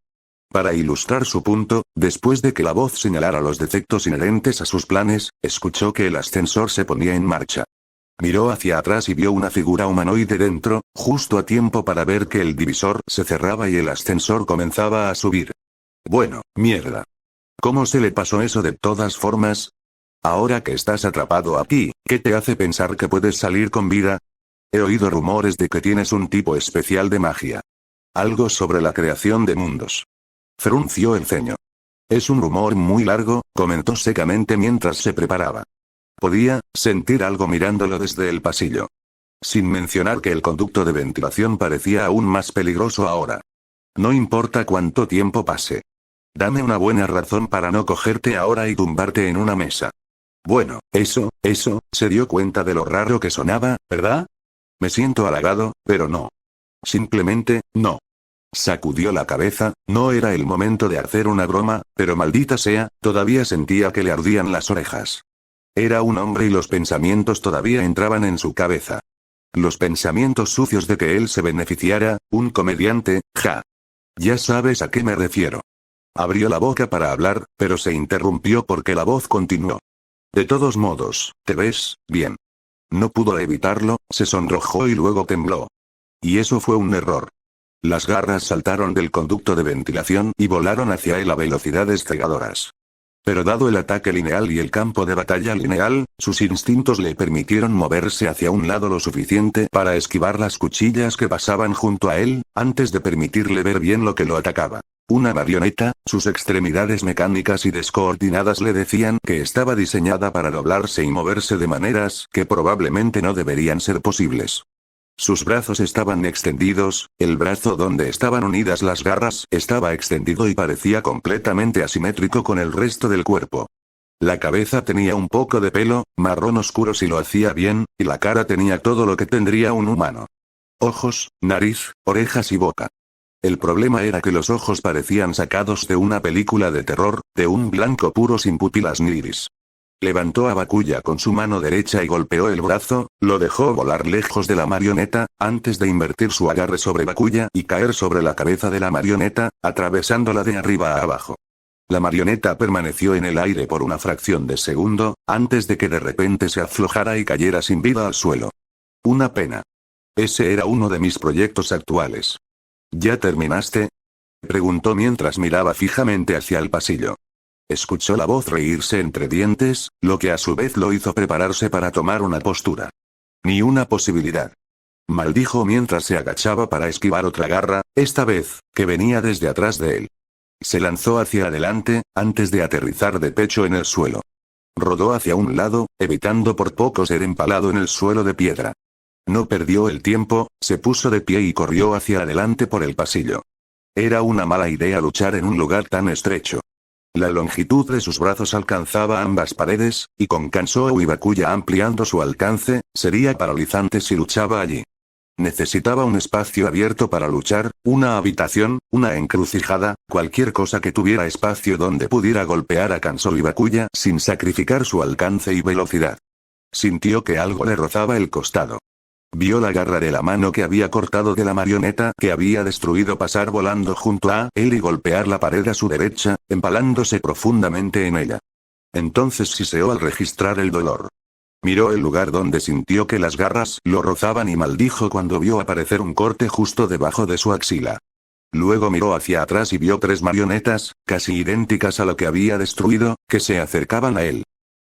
Para ilustrar su punto, después de que la voz señalara los defectos inherentes a sus planes, escuchó que el ascensor se ponía en marcha. Miró hacia atrás y vio una figura humanoide dentro, justo a tiempo para ver que el divisor se cerraba y el ascensor comenzaba a subir. Bueno, mierda. ¿Cómo se le pasó eso de todas formas? Ahora que estás atrapado aquí, ¿qué te hace pensar que puedes salir con vida? He oído rumores de que tienes un tipo especial de magia. Algo sobre la creación de mundos. Frunció el ceño. Es un rumor muy largo, comentó secamente mientras se preparaba. Podía sentir algo mirándolo desde el pasillo. Sin mencionar que el conducto de ventilación parecía aún más peligroso ahora. No importa cuánto tiempo pase. Dame una buena razón para no cogerte ahora y tumbarte en una mesa. Bueno, eso, se dio cuenta de lo raro que sonaba, ¿verdad? Me siento halagado, pero no. Simplemente, no. Sacudió la cabeza, no era el momento de hacer una broma, pero maldita sea, todavía sentía que le ardían las orejas. Era un hombre y los pensamientos todavía entraban en su cabeza. Los pensamientos sucios de que él se beneficiara, un comediante, ja. Ya sabes a qué me refiero. Abrió la boca para hablar, pero se interrumpió porque la voz continuó. De todos modos, te ves bien. No pudo evitarlo, se sonrojó y luego tembló. Y eso fue un error. Las garras saltaron del conducto de ventilación y volaron hacia él a velocidades cegadoras. Pero dado el ataque lineal y el campo de batalla lineal, sus instintos le permitieron moverse hacia un lado lo suficiente para esquivar las cuchillas que pasaban junto a él, antes de permitirle ver bien lo que lo atacaba. Una marioneta, sus extremidades mecánicas y descoordinadas le decían que estaba diseñada para doblarse y moverse de maneras que probablemente no deberían ser posibles. Sus brazos estaban extendidos, el brazo donde estaban unidas las garras estaba extendido y parecía completamente asimétrico con el resto del cuerpo. La cabeza tenía un poco de pelo, marrón oscuro si lo hacía bien, y la cara tenía todo lo que tendría un humano. Ojos, nariz, orejas y boca. El problema era que los ojos parecían sacados de una película de terror, de un blanco puro sin pupilas ni iris. Levantó a Bakuya con su mano derecha y golpeó el brazo, lo dejó volar lejos de la marioneta, antes de invertir su agarre sobre Bakuya y caer sobre la cabeza de la marioneta, atravesándola de arriba a abajo. La marioneta permaneció en el aire por una fracción de segundo, antes de que de repente se aflojara y cayera sin vida al suelo. Una pena. Ese era uno de mis proyectos actuales. ¿Ya terminaste? Preguntó mientras miraba fijamente hacia el pasillo. Escuchó la voz reírse entre dientes, lo que a su vez lo hizo prepararse para tomar una postura. Ni una posibilidad. Maldijo mientras se agachaba para esquivar otra garra, esta vez, que venía desde atrás de él. Se lanzó hacia adelante, antes de aterrizar de pecho en el suelo. Rodó hacia un lado, evitando por poco ser empalado en el suelo de piedra. No perdió el tiempo, se puso de pie y corrió hacia adelante por el pasillo. Era una mala idea luchar en un lugar tan estrecho. La longitud de sus brazos alcanzaba ambas paredes, y con Kansou y Bakuya ampliando su alcance, sería paralizante si luchaba allí. Necesitaba un espacio abierto para luchar, una habitación, una encrucijada, cualquier cosa que tuviera espacio donde pudiera golpear a Kansou y Bakuya sin sacrificar su alcance y velocidad. Sintió que algo le rozaba el costado. Vio la garra de la mano que había cortado de la marioneta que había destruido pasar volando junto a él y golpear la pared a su derecha, empalándose profundamente en ella. Entonces siseó al registrar el dolor. Miró el lugar donde sintió que las garras lo rozaban y maldijo cuando vio aparecer un corte justo debajo de su axila. Luego miró hacia atrás y vio 3 marionetas, casi idénticas a lo que había destruido, que se acercaban a él.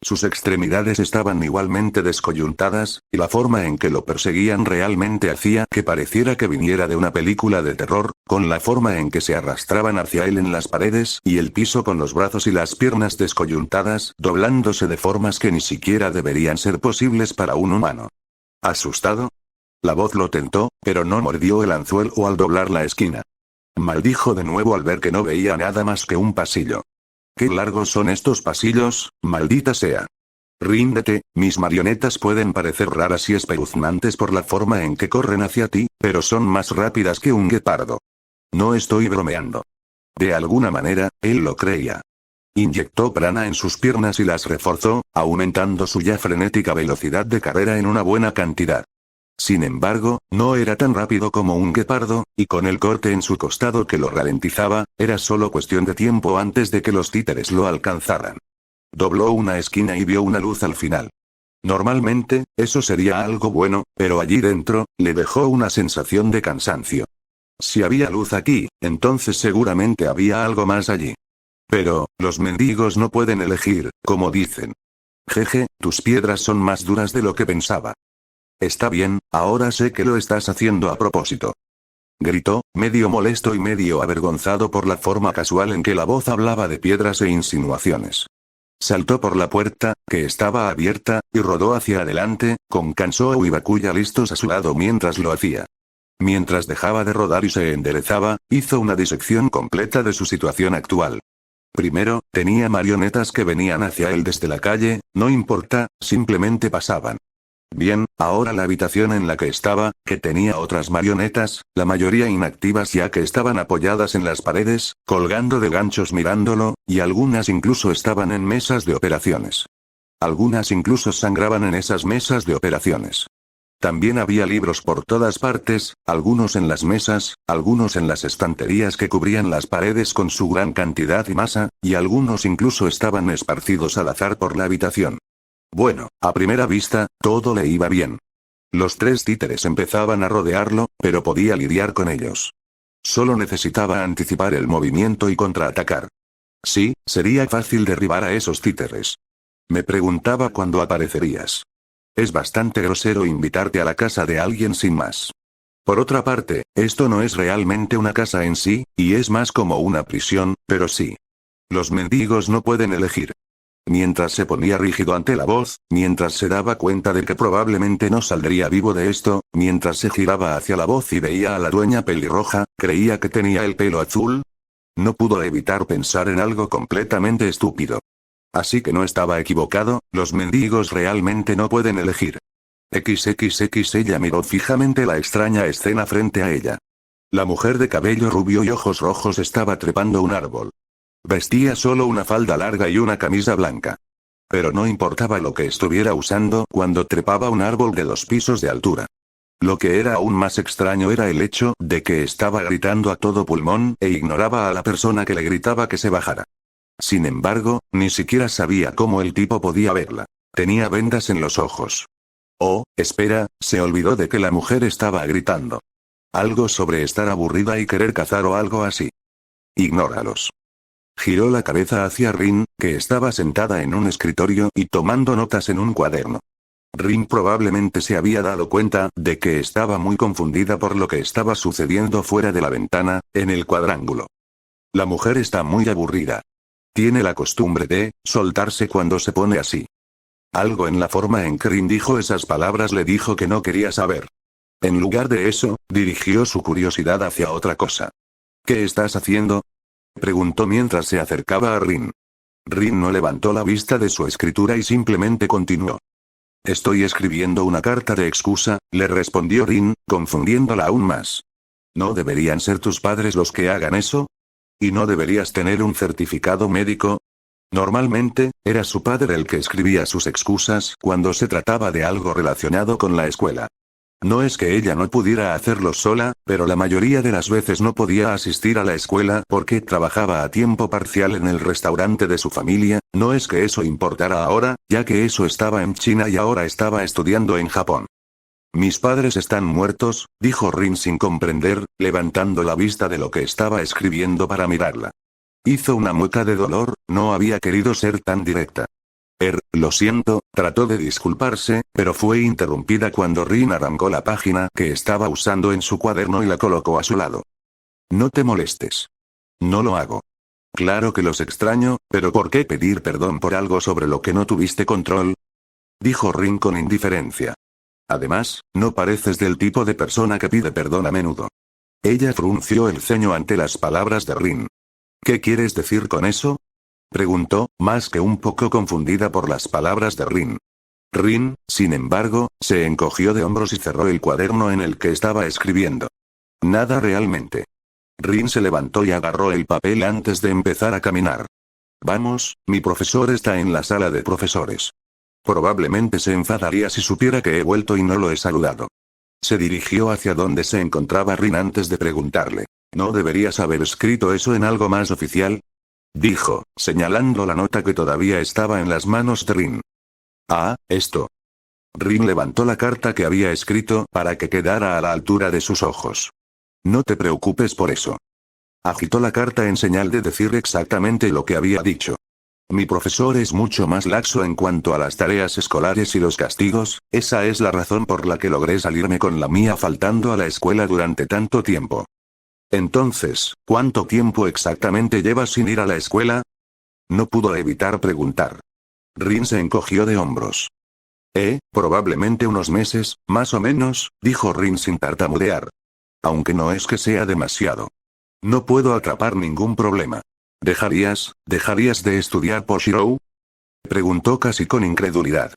Sus extremidades estaban igualmente descoyuntadas, y la forma en que lo perseguían realmente hacía que pareciera que viniera de una película de terror, con la forma en que se arrastraban hacia él en las paredes y el piso con los brazos y las piernas descoyuntadas, doblándose de formas que ni siquiera deberían ser posibles para un humano. ¿Asustado? La voz lo tentó, pero no mordió el anzuelo al doblar la esquina. Maldijo de nuevo al ver que no veía nada más que un pasillo. ¿Qué largos son estos pasillos, maldita sea? Ríndete, mis marionetas pueden parecer raras y espeluznantes por la forma en que corren hacia ti, pero son más rápidas que un guepardo. No estoy bromeando. De alguna manera, él lo creía. Inyectó prana en sus piernas y las reforzó, aumentando su ya frenética velocidad de carrera en una buena cantidad. Sin embargo, no era tan rápido como un guepardo, y con el corte en su costado que lo ralentizaba, era solo cuestión de tiempo antes de que los títeres lo alcanzaran. Dobló una esquina y vio una luz al final. Normalmente, eso sería algo bueno, pero allí dentro, le dejó una sensación de cansancio. Si había luz aquí, entonces seguramente había algo más allí. Pero, los mendigos no pueden elegir, como dicen. Jeje, tus piedras son más duras de lo que pensaba. Está bien, ahora sé que lo estás haciendo a propósito. Gritó, medio molesto y medio avergonzado por la forma casual en que la voz hablaba de piedras e insinuaciones. Saltó por la puerta, que estaba abierta, y rodó hacia adelante, con Kansou y Bakuya listos a su lado mientras lo hacía. Mientras dejaba de rodar y se enderezaba, hizo una disección completa de su situación actual. Primero, tenía marionetas que venían hacia él desde la calle, no importa, simplemente pasaban. Bien, ahora la habitación en la que estaba, que tenía otras marionetas, la mayoría inactivas ya que estaban apoyadas en las paredes, colgando de ganchos mirándolo, y algunas incluso estaban en mesas de operaciones. Algunas incluso sangraban en esas mesas de operaciones. También había libros por todas partes, algunos en las mesas, algunos en las estanterías que cubrían las paredes con su gran cantidad y masa, y algunos incluso estaban esparcidos al azar por la habitación. Bueno, a primera vista, todo le iba bien. Los tres títeres empezaban a rodearlo, pero podía lidiar con ellos. Solo necesitaba anticipar el movimiento y contraatacar. Sí, sería fácil derribar a esos títeres. Me preguntaba cuándo aparecerías. Es bastante grosero invitarte a la casa de alguien sin más. Por otra parte, esto no es realmente una casa en sí, y es más como una prisión, pero sí. Los mendigos no pueden elegir. Mientras se ponía rígido ante la voz, mientras se daba cuenta de que probablemente no saldría vivo de esto, mientras se giraba hacia la voz y veía a la dueña pelirroja, creía que tenía el pelo azul. No pudo evitar pensar en algo completamente estúpido. Así que no estaba equivocado, los mendigos realmente no pueden elegir. XXX ella miró fijamente la extraña escena frente a ella. La mujer de cabello rubio y ojos rojos estaba trepando un árbol. Vestía solo una falda larga y una camisa blanca. Pero no importaba lo que estuviera usando cuando trepaba un árbol de 2 pisos de altura. Lo que era aún más extraño era el hecho de que estaba gritando a todo pulmón e ignoraba a la persona que le gritaba que se bajara. Sin embargo, ni siquiera sabía cómo el tipo podía verla. Tenía vendas en los ojos. Oh, espera, se olvidó de que la mujer estaba gritando. Algo sobre estar aburrida y querer cazar o algo así. Ignóralos. Giró la cabeza hacia Rin, que estaba sentada en un escritorio y tomando notas en un cuaderno. Rin probablemente se había dado cuenta de que estaba muy confundida por lo que estaba sucediendo fuera de la ventana, en el cuadrángulo. La mujer está muy aburrida. Tiene la costumbre de soltarse cuando se pone así. Algo en la forma en que Rin dijo esas palabras le dijo que no quería saber. En lugar de eso, dirigió su curiosidad hacia otra cosa. ¿Qué estás haciendo?, preguntó mientras se acercaba a Rin. Rin no levantó la vista de su escritura y simplemente continuó. Estoy escribiendo una carta de excusa, le respondió Rin, confundiéndola aún más. ¿No deberían ser tus padres los que hagan eso? ¿Y no deberías tener un certificado médico? Normalmente, era su padre el que escribía sus excusas cuando se trataba de algo relacionado con la escuela. No es que ella no pudiera hacerlo sola, pero la mayoría de las veces no podía asistir a la escuela porque trabajaba a tiempo parcial en el restaurante de su familia. No es que eso importara ahora, ya que eso estaba en China y ahora estaba estudiando en Japón. Mis padres están muertos, dijo Rin sin comprender, levantando la vista de lo que estaba escribiendo para mirarla. Hizo una mueca de dolor, no había querido ser tan directa. Lo siento, trató de disculparse, pero fue interrumpida cuando Rin arrancó la página que estaba usando en su cuaderno y la colocó a su lado. No te molestes. No lo hago. Claro que los extraño, pero ¿por qué pedir perdón por algo sobre lo que no tuviste control?, dijo Rin con indiferencia. Además, no pareces del tipo de persona que pide perdón a menudo. Ella frunció el ceño ante las palabras de Rin. ¿Qué quieres decir con eso?, preguntó, más que un poco confundida por las palabras de Rin. Rin, sin embargo, se encogió de hombros y cerró el cuaderno en el que estaba escribiendo. Nada realmente. Rin se levantó y agarró el papel antes de empezar a caminar. Vamos, mi profesor está en la sala de profesores. Probablemente se enfadaría si supiera que he vuelto y no lo he saludado. Se dirigió hacia donde se encontraba Rin antes de preguntarle. ¿No deberías haber escrito eso en algo más oficial? Dijo, señalando la nota que todavía estaba en las manos de Rin. Ah, esto. Rin levantó la carta que había escrito para que quedara a la altura de sus ojos. No te preocupes por eso. Agitó la carta en señal de decir exactamente lo que había dicho. Mi profesor es mucho más laxo en cuanto a las tareas escolares y los castigos, esa es la razón por la que logré salirme con la mía faltando a la escuela durante tanto tiempo. Entonces, ¿cuánto tiempo exactamente llevas sin ir a la escuela? No pudo evitar preguntar. Rin se encogió de hombros. Probablemente unos meses, más o menos, dijo Rin sin tartamudear. Aunque no es que sea demasiado. No puedo atrapar ningún problema. ¿Dejarías de estudiar por Shirou? Preguntó casi con incredulidad.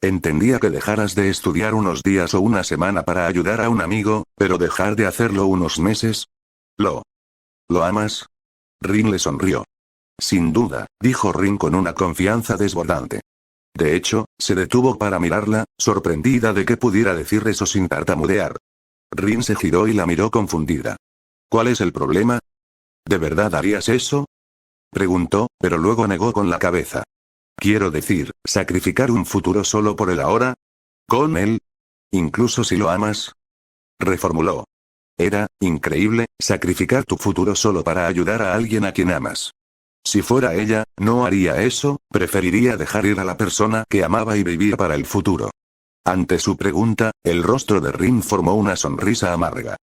Entendía que dejaras de estudiar unos días o una semana para ayudar a un amigo, pero dejar de hacerlo unos meses. ¿Lo amas? Rin le sonrió. Sin duda, dijo Rin con una confianza desbordante. De hecho, se detuvo para mirarla, sorprendida de que pudiera decir eso sin tartamudear. Rin se giró y la miró confundida. ¿Cuál es el problema? ¿De verdad harías eso? Preguntó, pero luego negó con la cabeza. Quiero decir, ¿sacrificar un futuro solo por el ahora? ¿Con él? ¿Incluso si lo amas? Reformuló. Era increíble, sacrificar tu futuro solo para ayudar a alguien a quien amas. Si fuera ella, no haría eso, preferiría dejar ir a la persona que amaba y vivir para el futuro. Ante su pregunta, el rostro de Rin formó una sonrisa amarga.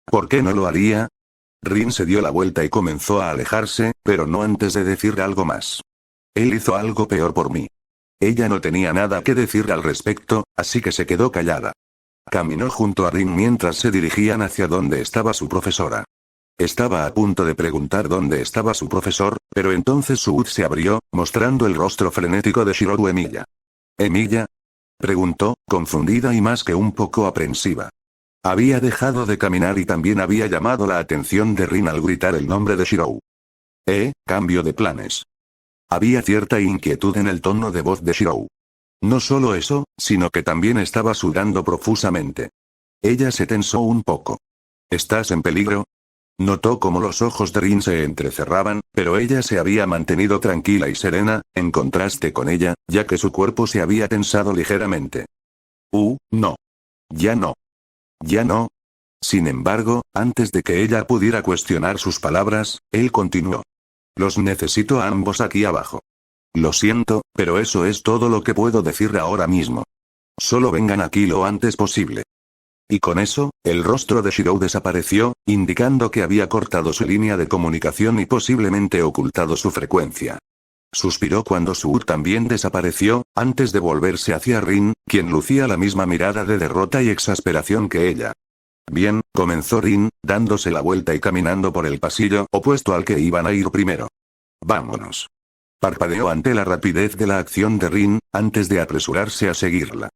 ¿Por qué no lo haría? Rin se dio la vuelta y comenzó a alejarse, pero no antes de decir algo más. Él hizo algo peor por mí. Ella no tenía nada que decir al respecto, así que se quedó callada. Caminó junto a Rin mientras se dirigían hacia donde estaba su profesora. Estaba a punto de preguntar dónde estaba su profesor, pero entonces su hoz se abrió, mostrando el rostro frenético de Shirou Emiya. ¿Emiya? Preguntó, confundida y más que un poco aprensiva. Había dejado de caminar y también había llamado la atención de Rin al gritar el nombre de Shirou. Cambio de planes. Había cierta inquietud en el tono de voz de Shirou. No solo eso, sino que también estaba sudando profusamente. Ella se tensó un poco. ¿Estás en peligro? Notó cómo los ojos de Rin se entrecerraban, pero ella se había mantenido tranquila y serena, en contraste con ella, ya que su cuerpo se había tensado ligeramente. No. Ya no. Ya no. Sin embargo, antes de que ella pudiera cuestionar sus palabras, él continuó. Los necesito a ambos aquí abajo. Lo siento, pero eso es todo lo que puedo decir ahora mismo. Solo vengan aquí lo antes posible. Y con eso, el rostro de Shirou desapareció, indicando que había cortado su línea de comunicación y posiblemente ocultado su frecuencia. Suspiró cuando su hoz también desapareció, antes de volverse hacia Rin, quien lucía la misma mirada de derrota y exasperación que ella. Bien, comenzó Rin, dándose la vuelta y caminando por el pasillo opuesto al que iban a ir primero. Vámonos. Parpadeó ante la rapidez de la acción de Rin, antes de apresurarse a seguirla.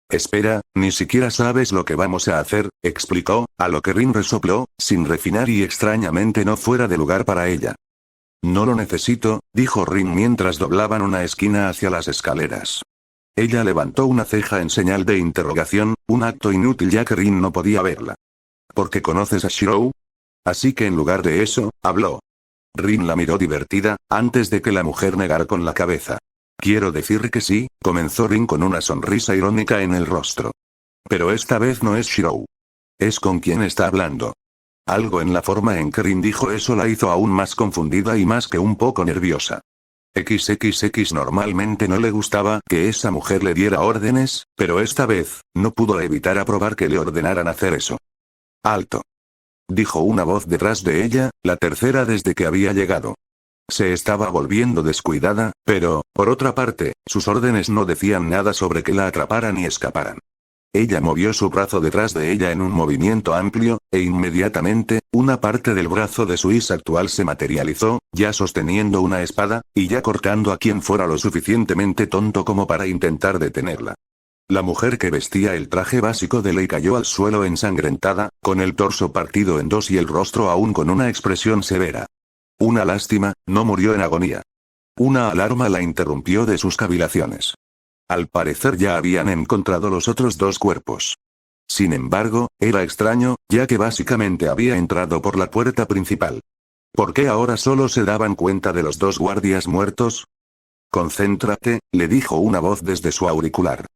Espera, ni siquiera sabes lo que vamos a hacer, explicó, a lo que Rin resopló, sin refinar y extrañamente no fuera de lugar para ella. No lo necesito, dijo Rin mientras doblaban una esquina hacia las escaleras. Ella levantó una ceja en señal de interrogación, un acto inútil ya que Rin no podía verla. ¿Por qué conoces a Shirou? Así que en lugar de eso, habló. Rin la miró divertida, antes de que la mujer negara con la cabeza. Quiero decir que sí, comenzó Rin con una sonrisa irónica en el rostro. Pero esta vez no es Shirou. Es con quien está hablando. Algo en la forma en que Rin dijo eso la hizo aún más confundida y más que un poco nerviosa. XXX normalmente no le gustaba que esa mujer le diera órdenes, pero esta vez, no pudo evitar aprobar que le ordenaran hacer eso. Alto. Dijo una voz detrás de ella, la tercera desde que había llegado. Se estaba volviendo descuidada, pero, por otra parte, sus órdenes no decían nada sobre que la atraparan y escaparan. Ella movió su brazo detrás de ella en un movimiento amplio, e inmediatamente, una parte del brazo de su is actual se materializó, ya sosteniendo una espada, y ya cortando a quien fuera lo suficientemente tonto como para intentar detenerla. La mujer que vestía el traje básico de Lei cayó al suelo ensangrentada, con el torso partido en dos y el rostro aún con una expresión severa. Una lástima, no murió en agonía. Una alarma la interrumpió de sus cavilaciones. Al parecer ya habían encontrado los otros dos cuerpos. Sin embargo, era extraño, ya que básicamente había entrado por la puerta principal. ¿Por qué ahora solo se daban cuenta de los dos guardias muertos? Concéntrate, le dijo una voz desde su auricular.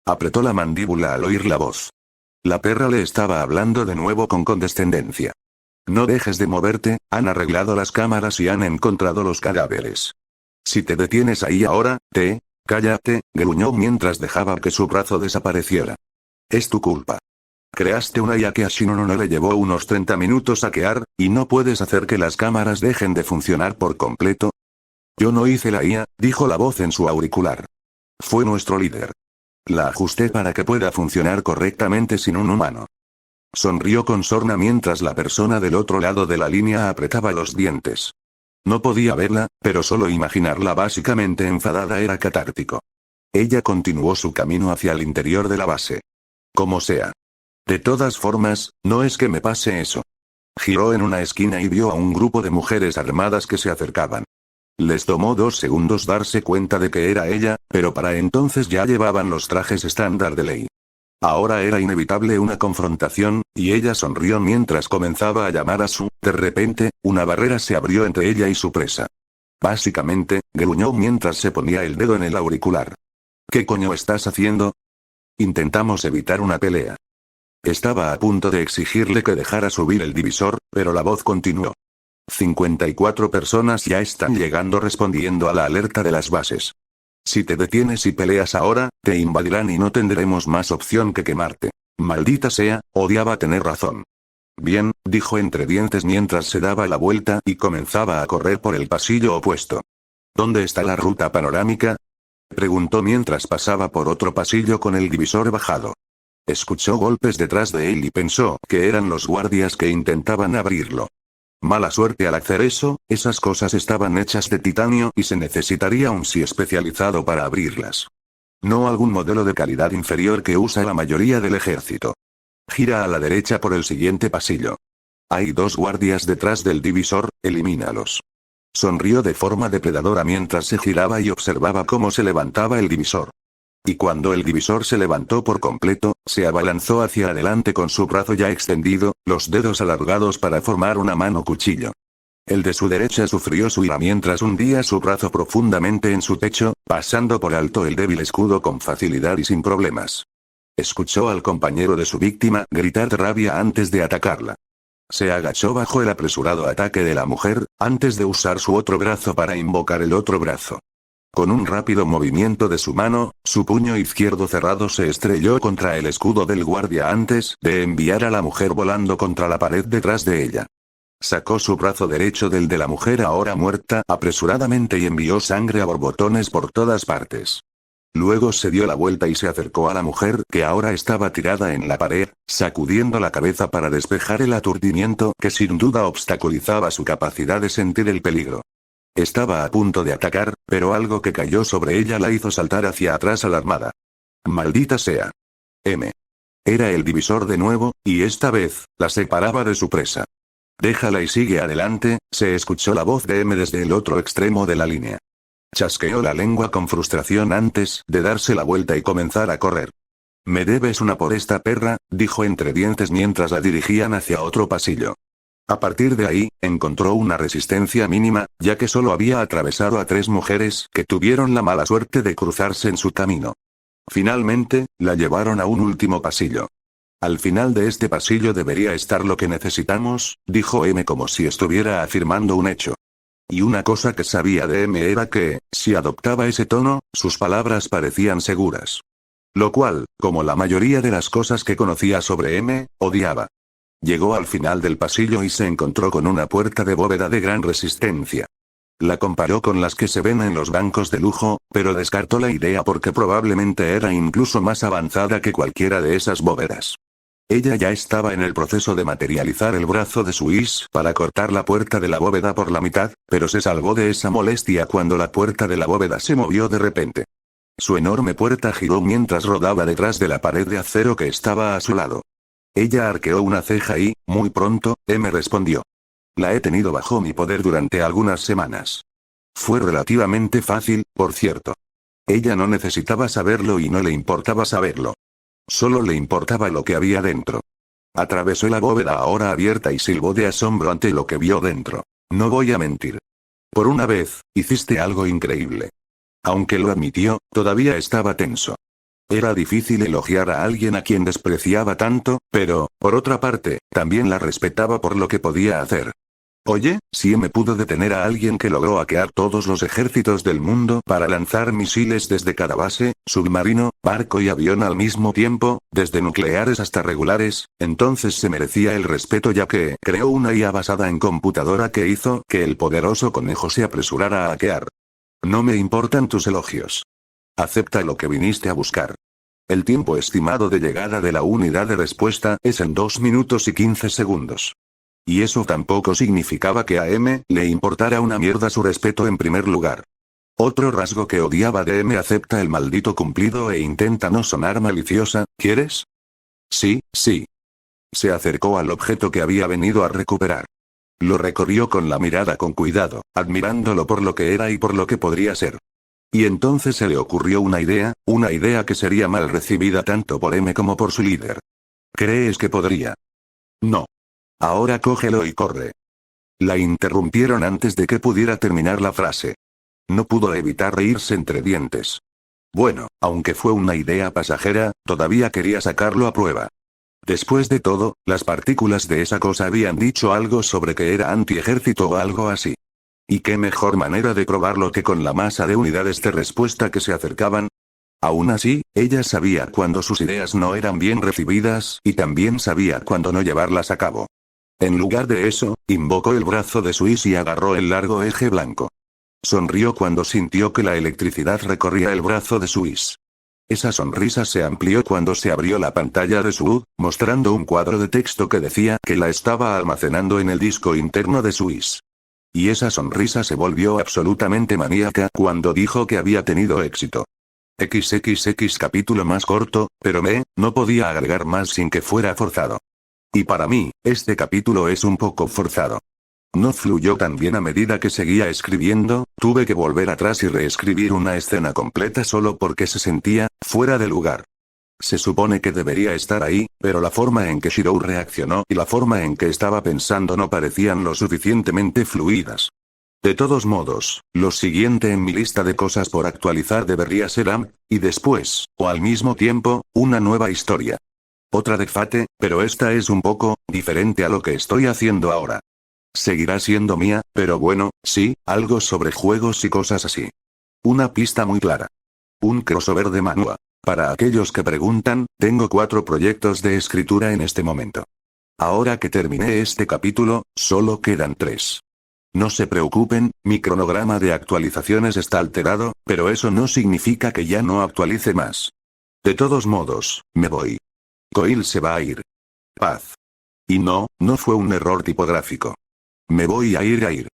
Apretó la mandíbula al oír la voz. La perra le estaba hablando de nuevo con condescendencia. No dejes de moverte, han arreglado las cámaras y han encontrado los cadáveres. Si te detienes ahí ahora, cállate, gruñó mientras dejaba que su brazo desapareciera. Es tu culpa. Creaste una IA que a Shinono le llevó unos 30 minutos hackear, y no puedes hacer que las cámaras dejen de funcionar por completo. Yo no hice la IA, dijo la voz en su auricular. Fue nuestro líder. La ajusté para que pueda funcionar correctamente sin un humano. Sonrió con sorna mientras la persona del otro lado de la línea apretaba los dientes. No podía verla, pero solo imaginarla básicamente enfadada era catártico. Ella continuó su camino hacia el interior de la base. Como sea. De todas formas, no es que me pase eso. Giró en una esquina y vio a un grupo de mujeres armadas que se acercaban. Les tomó 2 segundos darse cuenta de que era ella, pero para entonces ya llevaban los trajes estándar de ley. Ahora era inevitable una confrontación, y ella sonrió mientras comenzaba a llamar a su. De repente, una barrera se abrió entre ella y su presa. Básicamente, gruñó mientras se ponía el dedo en el auricular. ¿Qué coño estás haciendo? Intentamos evitar una pelea. Estaba a punto de exigirle que dejara subir el divisor, pero la voz continuó. 54 personas ya están llegando respondiendo a la alerta de las bases. Si te detienes y peleas ahora, te invadirán y no tendremos más opción que quemarte. Maldita sea, odiaba tener razón. Bien, dijo entre dientes mientras se daba la vuelta y comenzaba a correr por el pasillo opuesto. ¿Dónde está la ruta panorámica? Preguntó mientras pasaba por otro pasillo con el divisor bajado. Escuchó golpes detrás de él y pensó que eran los guardias que intentaban abrirlo. Mala suerte al hacer eso, esas cosas estaban hechas de titanio y se necesitaría un SI especializado para abrirlas. No algún modelo de calidad inferior que usa la mayoría del ejército. Gira a la derecha por el siguiente pasillo. Hay 2 guardias detrás del divisor, elimínalos. Sonrió de forma depredadora mientras se giraba y observaba cómo se levantaba el divisor. Y cuando el divisor se levantó por completo, se abalanzó hacia adelante con su brazo ya extendido, los dedos alargados para formar una mano cuchillo. El de su derecha sufrió su ira mientras hundía su brazo profundamente en su pecho, pasando por alto el débil escudo con facilidad y sin problemas. Escuchó al compañero de su víctima gritar de rabia antes de atacarla. Se agachó bajo el apresurado ataque de la mujer, antes de usar su otro brazo para invocar el otro brazo. Con un rápido movimiento de su mano, su puño izquierdo cerrado se estrelló contra el escudo del guardia antes de enviar a la mujer volando contra la pared detrás de ella. Sacó su brazo derecho del de la mujer ahora muerta apresuradamente y envió sangre a borbotones por todas partes. Luego se dio la vuelta y se acercó a la mujer que ahora estaba tirada en la pared, sacudiendo la cabeza para despejar el aturdimiento que sin duda obstaculizaba su capacidad de sentir el peligro. Estaba a punto de atacar, pero algo que cayó sobre ella la hizo saltar hacia atrás alarmada. Maldita sea. Era el divisor de nuevo, y esta vez, la separaba de su presa. Déjala y sigue adelante, se escuchó la voz de M desde el otro extremo de la línea. Chasqueó la lengua con frustración antes de darse la vuelta y comenzar a correr. Me debes una por esta perra, dijo entre dientes mientras la dirigían hacia otro pasillo. A partir de ahí, encontró una resistencia mínima, ya que solo había atravesado a 3 mujeres que tuvieron la mala suerte de cruzarse en su camino. Finalmente, la llevaron a un último pasillo. Al final de este pasillo debería estar lo que necesitamos, dijo M como si estuviera afirmando un hecho. Y una cosa que sabía de M era que, si adoptaba ese tono, sus palabras parecían seguras. Lo cual, como la mayoría de las cosas que conocía sobre M, odiaba. Llegó al final del pasillo y se encontró con una puerta de bóveda de gran resistencia. La comparó con las que se ven en los bancos de lujo, pero descartó la idea porque probablemente era incluso más avanzada que cualquiera de esas bóvedas. Ella ya estaba en el proceso de materializar el brazo de su Is para cortar la puerta de la bóveda por la mitad, pero se salvó de esa molestia cuando la puerta de la bóveda se movió de repente. Su enorme puerta giró mientras rodaba detrás de la pared de acero que estaba a su lado. Ella arqueó una ceja y, muy pronto, M respondió. La he tenido bajo mi poder durante algunas semanas. Fue relativamente fácil, por cierto. Ella no necesitaba saberlo y no le importaba saberlo. Solo le importaba lo que había dentro. Atravesó la bóveda ahora abierta y silbó de asombro ante lo que vio dentro. No voy a mentir. Por una vez, hiciste algo increíble. Aunque lo admitió, todavía estaba tenso. Era difícil elogiar a alguien a quien despreciaba tanto, pero, por otra parte, también la respetaba por lo que podía hacer. Oye, si me pudo detener a alguien que logró hackear todos los ejércitos del mundo para lanzar misiles desde cada base, submarino, barco y avión al mismo tiempo, desde nucleares hasta regulares, entonces se merecía el respeto ya que creó una IA basada en computadora que hizo que el poderoso conejo se apresurara a hackear. No me importan tus elogios. Acepta lo que viniste a buscar. El tiempo estimado de llegada de la unidad de respuesta es en 2 minutos y 15 segundos. Y eso tampoco significaba que a M le importara una mierda su respeto en primer lugar. Otro rasgo que odiaba de M: acepta el maldito cumplido e intenta no sonar maliciosa. ¿Quieres? Sí, sí. Se acercó al objeto que había venido a recuperar. Lo recorrió con la mirada con cuidado, admirándolo por lo que era y por lo que podría ser. Y entonces se le ocurrió una idea que sería mal recibida tanto por M como por su líder. ¿Crees que podría? No. Ahora cógelo y corre. La interrumpieron antes de que pudiera terminar la frase. No pudo evitar reírse entre dientes. Bueno, aunque fue una idea pasajera, todavía quería sacarlo a prueba. Después de todo, las partículas de esa cosa habían dicho algo sobre que era antiejército o algo así. ¿Y qué mejor manera de probarlo que con la masa de unidades de respuesta que se acercaban? Aún así, ella sabía cuando sus ideas no eran bien recibidas y también sabía cuándo no llevarlas a cabo. En lugar de eso, invocó el brazo de Swiss y agarró el largo eje blanco. Sonrió cuando sintió que la electricidad recorría el brazo de Swiss. Esa sonrisa se amplió cuando se abrió la pantalla de su HUD, mostrando un cuadro de texto que decía que la estaba almacenando en el disco interno de Swiss. Y esa sonrisa se volvió absolutamente maníaca cuando dijo que había tenido éxito. XXX capítulo más corto, pero no podía agregar más sin que fuera forzado. Y para mí, este capítulo es un poco forzado. No fluyó tan bien a medida que seguía escribiendo, tuve que volver atrás y reescribir una escena completa solo porque se sentía fuera de lugar. Se supone que debería estar ahí, pero la forma en que Shirou reaccionó y la forma en que estaba pensando no parecían lo suficientemente fluidas. De todos modos, lo siguiente en mi lista de cosas por actualizar debería ser AM, y después, o al mismo tiempo, una nueva historia. Otra de Fate, pero esta es un poco diferente a lo que estoy haciendo ahora. Seguirá siendo mía, pero bueno, sí, algo sobre juegos y cosas así. Una pista muy clara. Un crossover de manhwa. Para aquellos que preguntan, tengo 4 proyectos de escritura en este momento. Ahora que terminé este capítulo, solo quedan 3. No se preocupen, mi cronograma de actualizaciones está alterado, pero eso no significa que ya no actualice más. De todos modos, me voy. Coil se va a ir. Paz. Y no fue un error tipográfico. Me voy a ir.